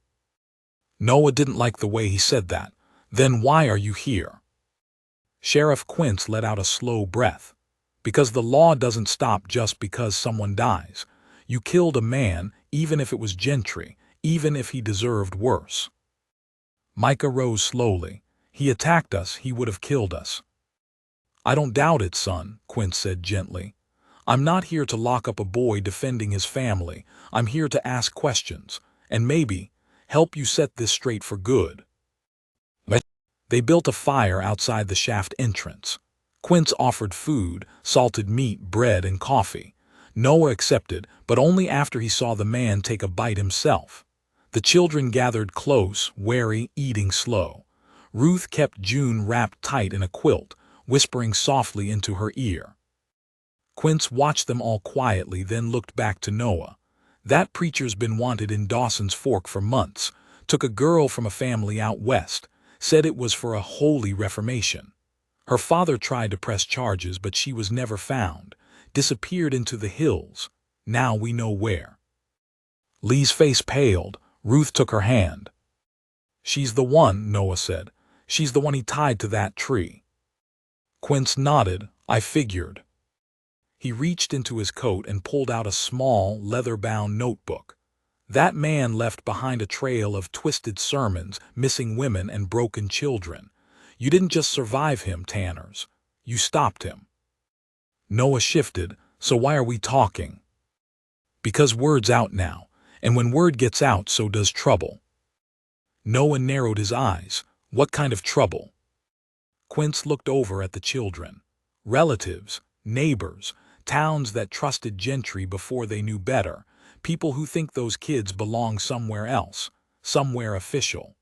Noah didn't like the way he said that. "Then why are you here?" Sheriff Quince let out a slow breath. "Because the law doesn't stop just because someone dies. You killed a man, even if it was Gentry, even if he deserved worse." Micah rose slowly. "He attacked us, he would have killed us." "I don't doubt it, son," Quince said gently. "I'm not here to lock up a boy defending his family. I'm here to ask questions, and maybe help you set this straight for good." They built a fire outside the shaft entrance. Quince offered food, salted meat, bread, and coffee. Noah accepted, but only after he saw the man take a bite himself. The children gathered close, wary, eating slow. Ruth kept June wrapped tight in a quilt, whispering softly into her ear. Quince watched them all quietly, then looked back to Noah. "That preacher's been wanted in Dawson's Fork for months. Took a girl from a family out west. Said it was for a holy reformation. Her father tried to press charges, but she was never found. Disappeared into the hills. Now we know where." Lee's face paled. Ruth took her hand. "She's the one," Noah said. "She's the one he tied to that tree." Quince nodded. "I figured." He reached into his coat and pulled out a small, leather-bound notebook. "That man left behind a trail of twisted sermons, missing women, and broken children. You didn't just survive him, Tanners. You stopped him." Noah shifted. "So why are we talking?" "Because word's out now, and when word gets out, so does trouble." Noah narrowed his eyes. "What kind of trouble?" Quince looked over at the children. "Relatives, neighbors, towns that trusted Gentry before they knew better. People who think those kids belong somewhere else, somewhere official."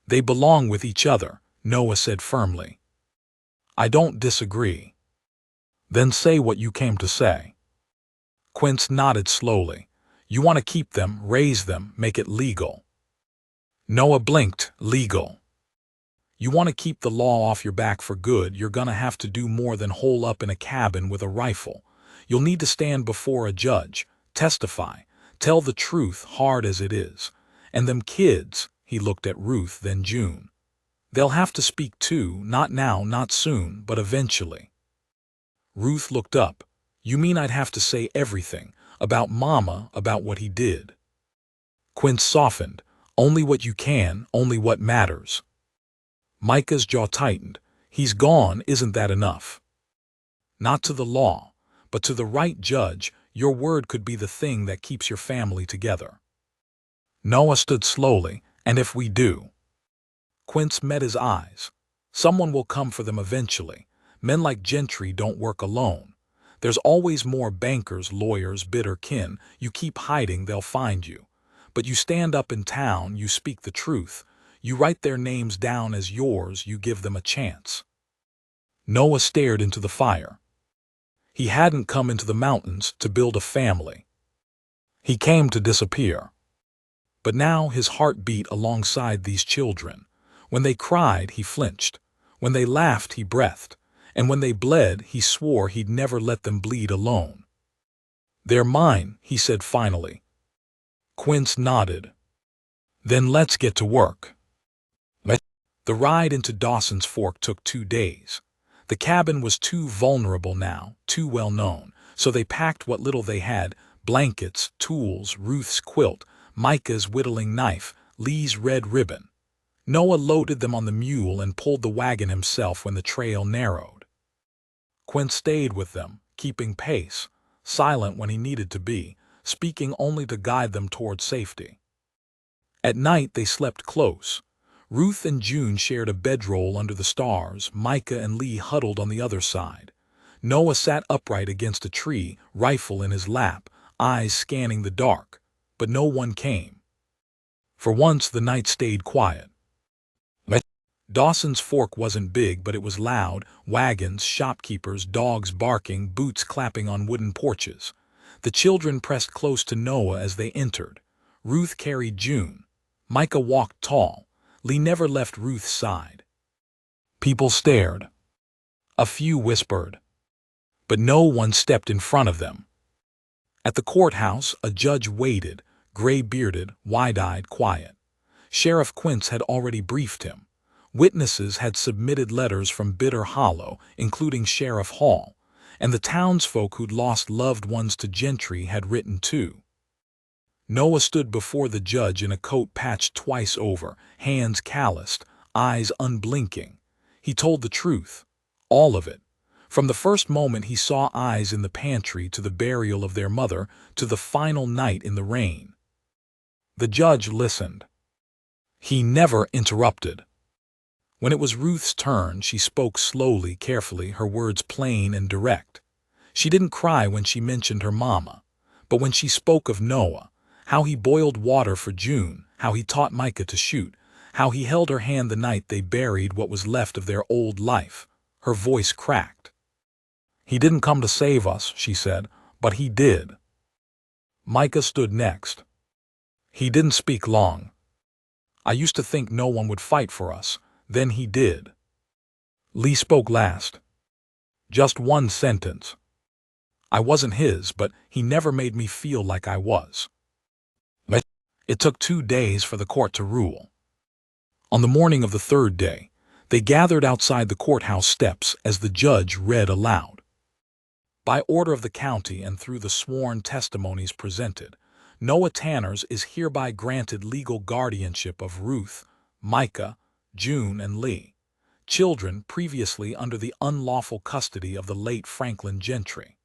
"They belong with each other," Noah said firmly. "I don't disagree." "Then say what you came to say." Quince nodded slowly. "You want to keep them, raise them, make it legal." Noah blinked. "Legal? You want to keep the law off your back for good, you're gonna have to do more than hole up in a cabin with a rifle. You'll need to stand before a judge, testify, tell the truth, hard as it is. And them kids," he looked at Ruth, then June, "they'll have to speak too, not now, not soon, but eventually." Ruth looked up. "You mean I'd have to say everything, about Mama, about what he did?" Quince softened. "Only what you can, only what matters." Micah's jaw tightened. "He's gone, isn't that enough?" "Not to the law, but to the right judge, your word could be the thing that keeps your family together." Noah stood slowly. "And if we do?" Quince met his eyes. "Someone will come for them eventually. Men like Gentry don't work alone. There's always more bankers, lawyers, bitter kin. You keep hiding, they'll find you. But you stand up in town, you speak the truth. You write their names down as yours, you give them a chance." Noah stared into the fire. He hadn't come into the mountains to build a family. He came to disappear. But now his heart beat alongside these children. When they cried, he flinched. When they laughed, he breathed. And when they bled, he swore he'd never let them bleed alone. "They're mine," he said finally. Quince nodded. "Then let's get to work." The ride into Dawson's Fork took 2 days. The cabin was too vulnerable now, too well known, so they packed what little they had: blankets, tools, Ruth's quilt, Micah's whittling knife, Lee's red ribbon. Noah loaded them on the mule and pulled the wagon himself when the trail narrowed. Quinn stayed with them, keeping pace, silent when he needed to be, speaking only to guide them toward safety. At night they slept close. Ruth and June shared a bedroll under the stars. Micah and Lee huddled on the other side. Noah sat upright against a tree, rifle in his lap, eyes scanning the dark. But no one came. For once the night stayed quiet. Dawson's Fork wasn't big, but it was loud. Wagons, shopkeepers, dogs barking, boots clapping on wooden porches. The children pressed close to Noah as they entered. Ruth carried June. Micah walked tall. Lee never left Ruth's side. People stared. A few whispered. But no one stepped in front of them. At the courthouse, a judge waited, gray-bearded, wide-eyed, quiet. Sheriff Quince had already briefed him. Witnesses had submitted letters from Bitter Hollow, including Sheriff Hall, and the townsfolk who'd lost loved ones to Gentry had written too. Noah stood before the judge in a coat patched twice over, hands calloused, eyes unblinking. He told the truth, all of it, from the first moment he saw eyes in the pantry to the burial of their mother to the final night in the rain. The judge listened. He never interrupted. When it was Ruth's turn, she spoke slowly, carefully, her words plain and direct. She didn't cry when she mentioned her mama, but when she spoke of Noah, how he boiled water for June, how he taught Micah to shoot, how he held her hand the night they buried what was left of their old life, her voice cracked. "He didn't come to save us," she said, "but he did." Micah stood next. "He didn't speak long. I used to think no one would fight for us. Then he did." Lee spoke last. Just one sentence. "I wasn't his, but he never made me feel like I was." It took 2 days for the court to rule. On the morning of the third day, they gathered outside the courthouse steps as the judge read aloud. By order of the county and through the sworn testimonies presented, Noah Tanners is hereby granted legal guardianship of Ruth, Micah, June, and Lee, children previously under the unlawful custody of the late Franklin Gentry.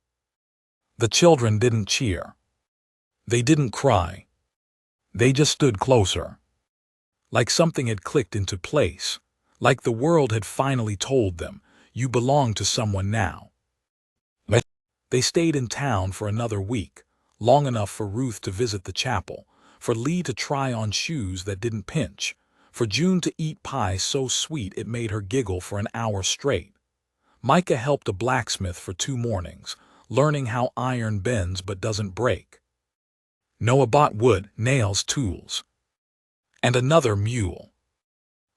The children didn't cheer. They didn't cry. They just stood closer. Like something had clicked into place, like the world had finally told them, "You belong to someone now." They stayed in town for another week, long enough for Ruth to visit the chapel, for Lee to try on shoes that didn't pinch, for June to eat pie so sweet it made her giggle for an hour straight. Micah helped a blacksmith for 2 mornings, learning how iron bends but doesn't break. Noah bought wood, nails, tools, and another mule.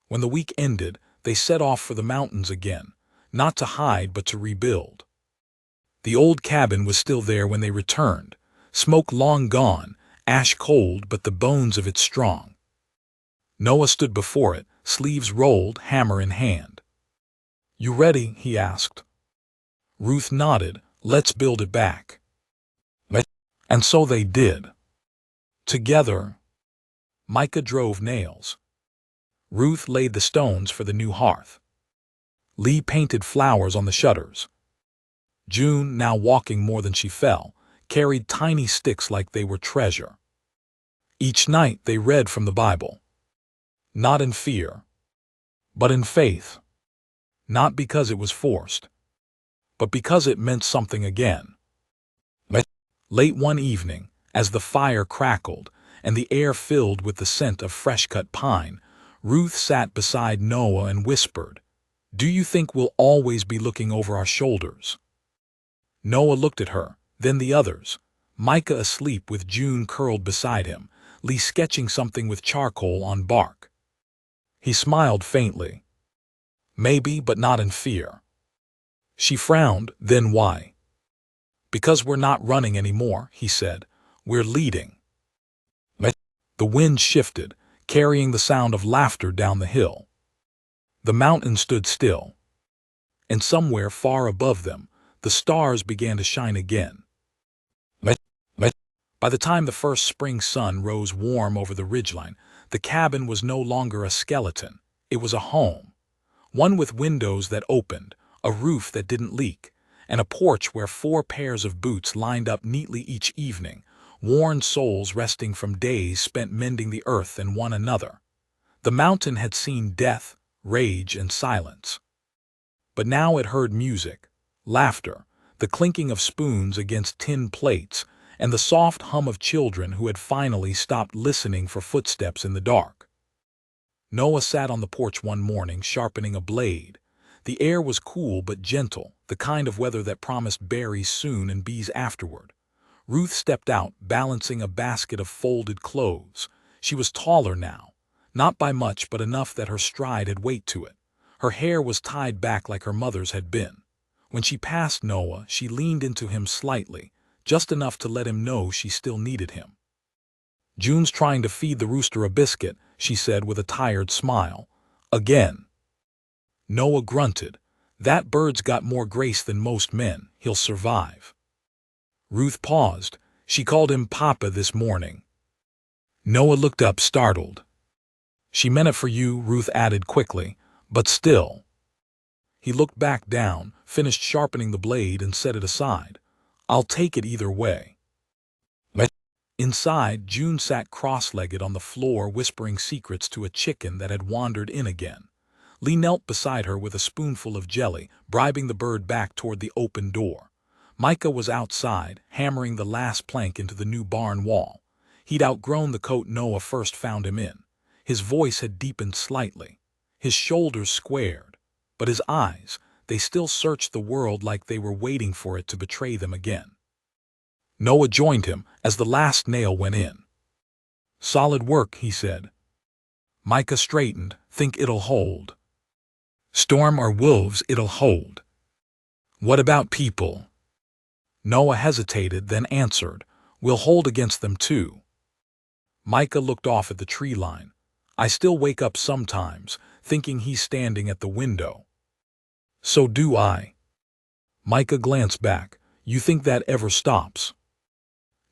When the week ended, they set off for the mountains again, not to hide but to rebuild. The old cabin was still there when they returned, smoke long gone, ash cold, but the bones of it strong. Noah stood before it, sleeves rolled, hammer in hand. "You ready?" he asked. Ruth nodded. "Let's build it back." And so they did. Together. Micah drove nails. Ruth laid the stones for the new hearth. Lee painted flowers on the shutters. June, now walking more than she fell, carried tiny sticks like they were treasure. Each night they read from the Bible. Not in fear, but in faith. Not because it was forced, but because it meant something again. Late one evening, as the fire crackled and the air filled with the scent of fresh-cut pine, Ruth sat beside Noah and whispered, "Do you think we'll always be looking over our shoulders?" Noah looked at her, then the others, Micah asleep with June curled beside him, Lee sketching something with charcoal on bark. He smiled faintly. "Maybe, but not in fear." She frowned, "Then why?" "Because we're not running anymore," he said. "We're leading." The wind shifted, carrying the sound of laughter down the hill. The mountain stood still, and somewhere far above them, the stars began to shine again. By the time the first spring sun rose warm over the ridgeline, The cabin was no longer a skeleton. It was a home. One with windows that opened, a roof that didn't leak, and a porch where 4 pairs of boots lined up neatly each evening, worn soles resting from days spent mending the earth and one another. The mountain had seen death, rage, and silence. But now it heard music, laughter, the clinking of spoons against tin plates, and the soft hum of children who had finally stopped listening for footsteps in the dark. Noah sat on the porch one morning sharpening a blade. The air was cool but gentle, the kind of weather that promised berries soon and bees afterward. Ruth stepped out, balancing a basket of folded clothes. She was taller now, not by much but enough that her stride had weight to it. Her hair was tied back like her mother's had been. When she passed Noah, she leaned into him slightly, just enough to let him know she still needed him. "June's trying to feed the rooster a biscuit," she said with a tired smile. "Again." Noah grunted. "That bird's got more grace than most men. He'll survive." Ruth paused. "She called him Papa this morning." Noah looked up, startled. "She meant it for you," Ruth added quickly, "but still." He looked back down, finished sharpening the blade, and set it aside. "I'll take it either way." Inside, June sat cross-legged on the floor whispering secrets to a chicken that had wandered in again. Lee knelt beside her with a spoonful of jelly, bribing the bird back toward the open door. Micah was outside, hammering the last plank into the new barn wall. He'd outgrown the coat Noah first found him in. His voice had deepened slightly. His shoulders squared. But his eyes, they still searched the world like they were waiting for it to betray them again. Noah joined him as the last nail went in. "Solid work," he said. Micah straightened. "Think it'll hold?" "Storm or wolves, it'll hold." "What about people?" Noah hesitated, then answered, "We'll hold against them too." Micah looked off at the tree line. "I still wake up sometimes, thinking he's standing at the window." "So do I." Micah glanced back. "You think that ever stops?"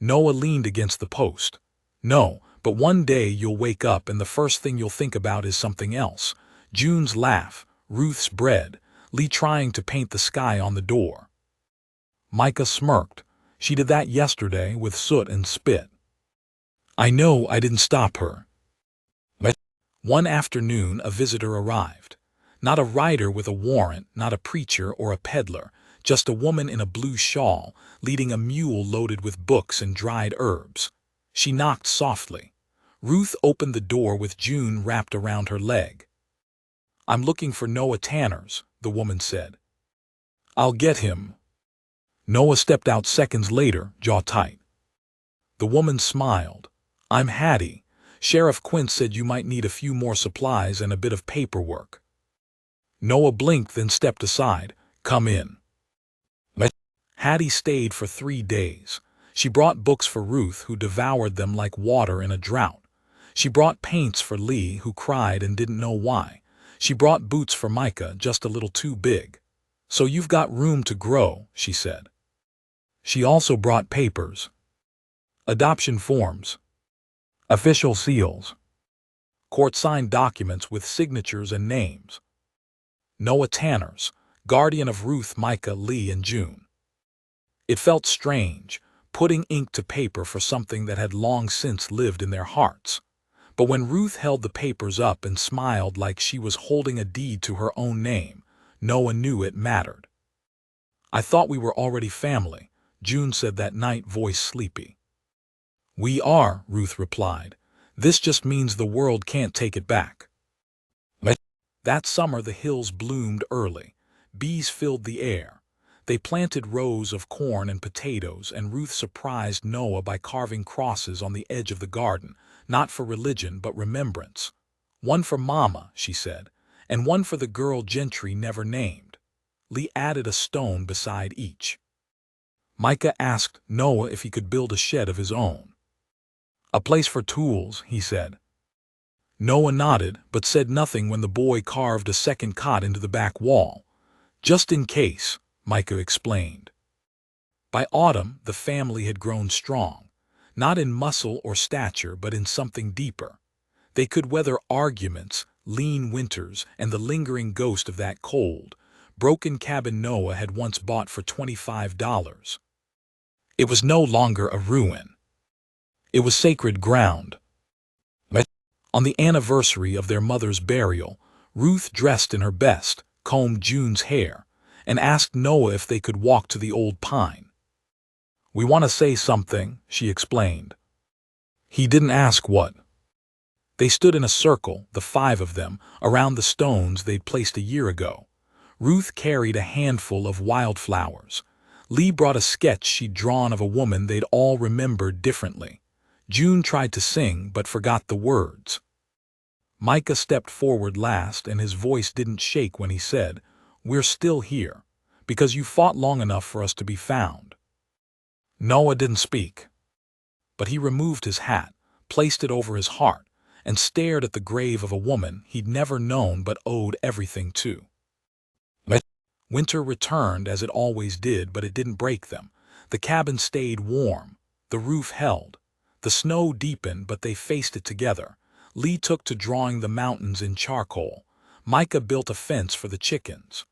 Noah leaned against the post. "No, but one day you'll wake up and the first thing you'll think about is something else. June's laugh, Ruth's bread, Lee trying to paint the sky on the door." Micah smirked. "She did that yesterday with soot and spit." "I know, I didn't stop her." One afternoon a visitor arrived. Not a writer with a warrant, not a preacher or a peddler, just a woman in a blue shawl, leading a mule loaded with books and dried herbs. She knocked softly. Ruth opened the door with June wrapped around her leg. "I'm looking for Noah Tanners," the woman said. "I'll get him." Noah stepped out seconds later, jaw tight. The woman smiled. "I'm Hattie. Sheriff Quint said you might need a few more supplies and a bit of paperwork." Noah blinked, then stepped aside. "Come in." Hattie stayed for 3 days. She brought books for Ruth, who devoured them like water in a drought. She brought paints for Lee, who cried and didn't know why. She brought boots for Micah, just a little too big. "So you've got room to grow," she said. She also brought papers. Adoption forms. Official seals. Court-signed documents with signatures and names. Noah Tanners, guardian of Ruth, Micah, Lee, and June. It felt strange, putting ink to paper for something that had long since lived in their hearts. But when Ruth held the papers up and smiled like she was holding a deed to her own name, Noah knew it mattered. "I thought we were already family," June said that night, voice sleepy. "We are," Ruth replied. "This just means the world can't take it back." That summer the hills bloomed early. Bees filled the air. They planted rows of corn and potatoes, and Ruth surprised Noah by carving crosses on the edge of the garden, not for religion but remembrance. "One for Mama," she said, "and one for the girl Gentry never named." Lee added a stone beside each. Micah asked Noah if he could build a shed of his own. "A place for tools," he said. Noah nodded, but said nothing when the boy carved a second cot into the back wall. "Just in case," Micah explained. By autumn, the family had grown strong, not in muscle or stature, but in something deeper. They could weather arguments, lean winters, and the lingering ghost of that cold, broken cabin Noah had once bought for $25. It was no longer a ruin. It was sacred ground. On the anniversary of their mother's burial, Ruth dressed in her best, combed June's hair, and asked Noah if they could walk to the old pine. "We want to say something," she explained. He didn't ask what. They stood in a circle, the five of them, around the stones they'd placed a year ago. Ruth carried a handful of wildflowers. Lee brought a sketch she'd drawn of a woman they'd all remembered differently. June tried to sing but forgot the words. Micah stepped forward last, and his voice didn't shake when he said, "We're still here, because you fought long enough for us to be found." Noah didn't speak, but he removed his hat, placed it over his heart, and stared at the grave of a woman he'd never known but owed everything to. Winter returned as it always did, but it didn't break them. The cabin stayed warm. The roof held. The snow deepened, but they faced it together. Lee took to drawing the mountains in charcoal. Micah built a fence for the chickens.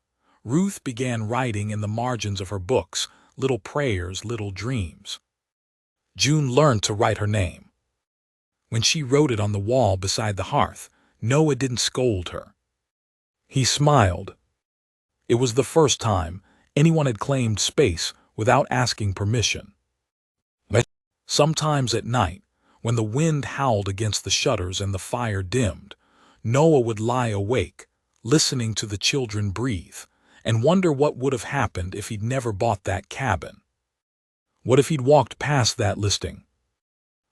Ruth began writing in the margins of her books, little prayers, little dreams. June learned to write her name. When she wrote it on the wall beside the hearth, Noah didn't scold her. He smiled. It was the first time anyone had claimed space without asking permission. Sometimes at night, when the wind howled against the shutters and the fire dimmed, Noah would lie awake, listening to the children breathe, and wonder what would have happened if he'd never bought that cabin. What if he'd walked past that listing?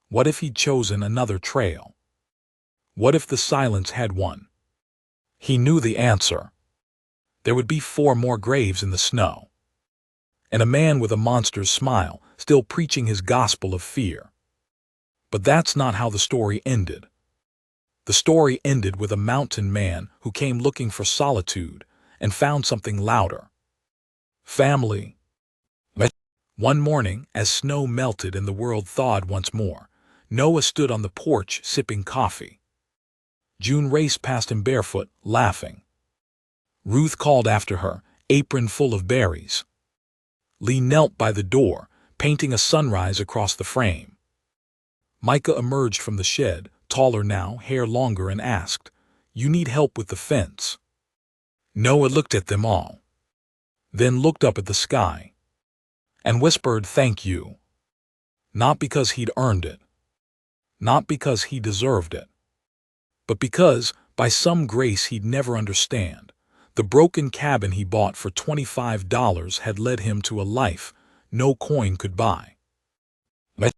What if he'd chosen another trail? What if the silence had won? He knew the answer. There would be 4 more graves in the snow. And a man with a monster's smile, still preaching his gospel of fear. But that's not how the story ended. The story ended with a mountain man who came looking for solitude and found something louder. Family. One morning, as snow melted and the world thawed once more, Noah stood on the porch sipping coffee. June raced past him barefoot, laughing. Ruth called after her, apron full of berries. Lee knelt by the door, painting a sunrise across the frame. Micah emerged from the shed, taller now, hair longer, and asked, "You need help with the fence?" Noah looked at them all, then looked up at the sky, and whispered, "Thank you." Not because he'd earned it, not because he deserved it, but because, by some grace he'd never understand, the broken cabin he bought for $25 had led him to a life no coin could buy.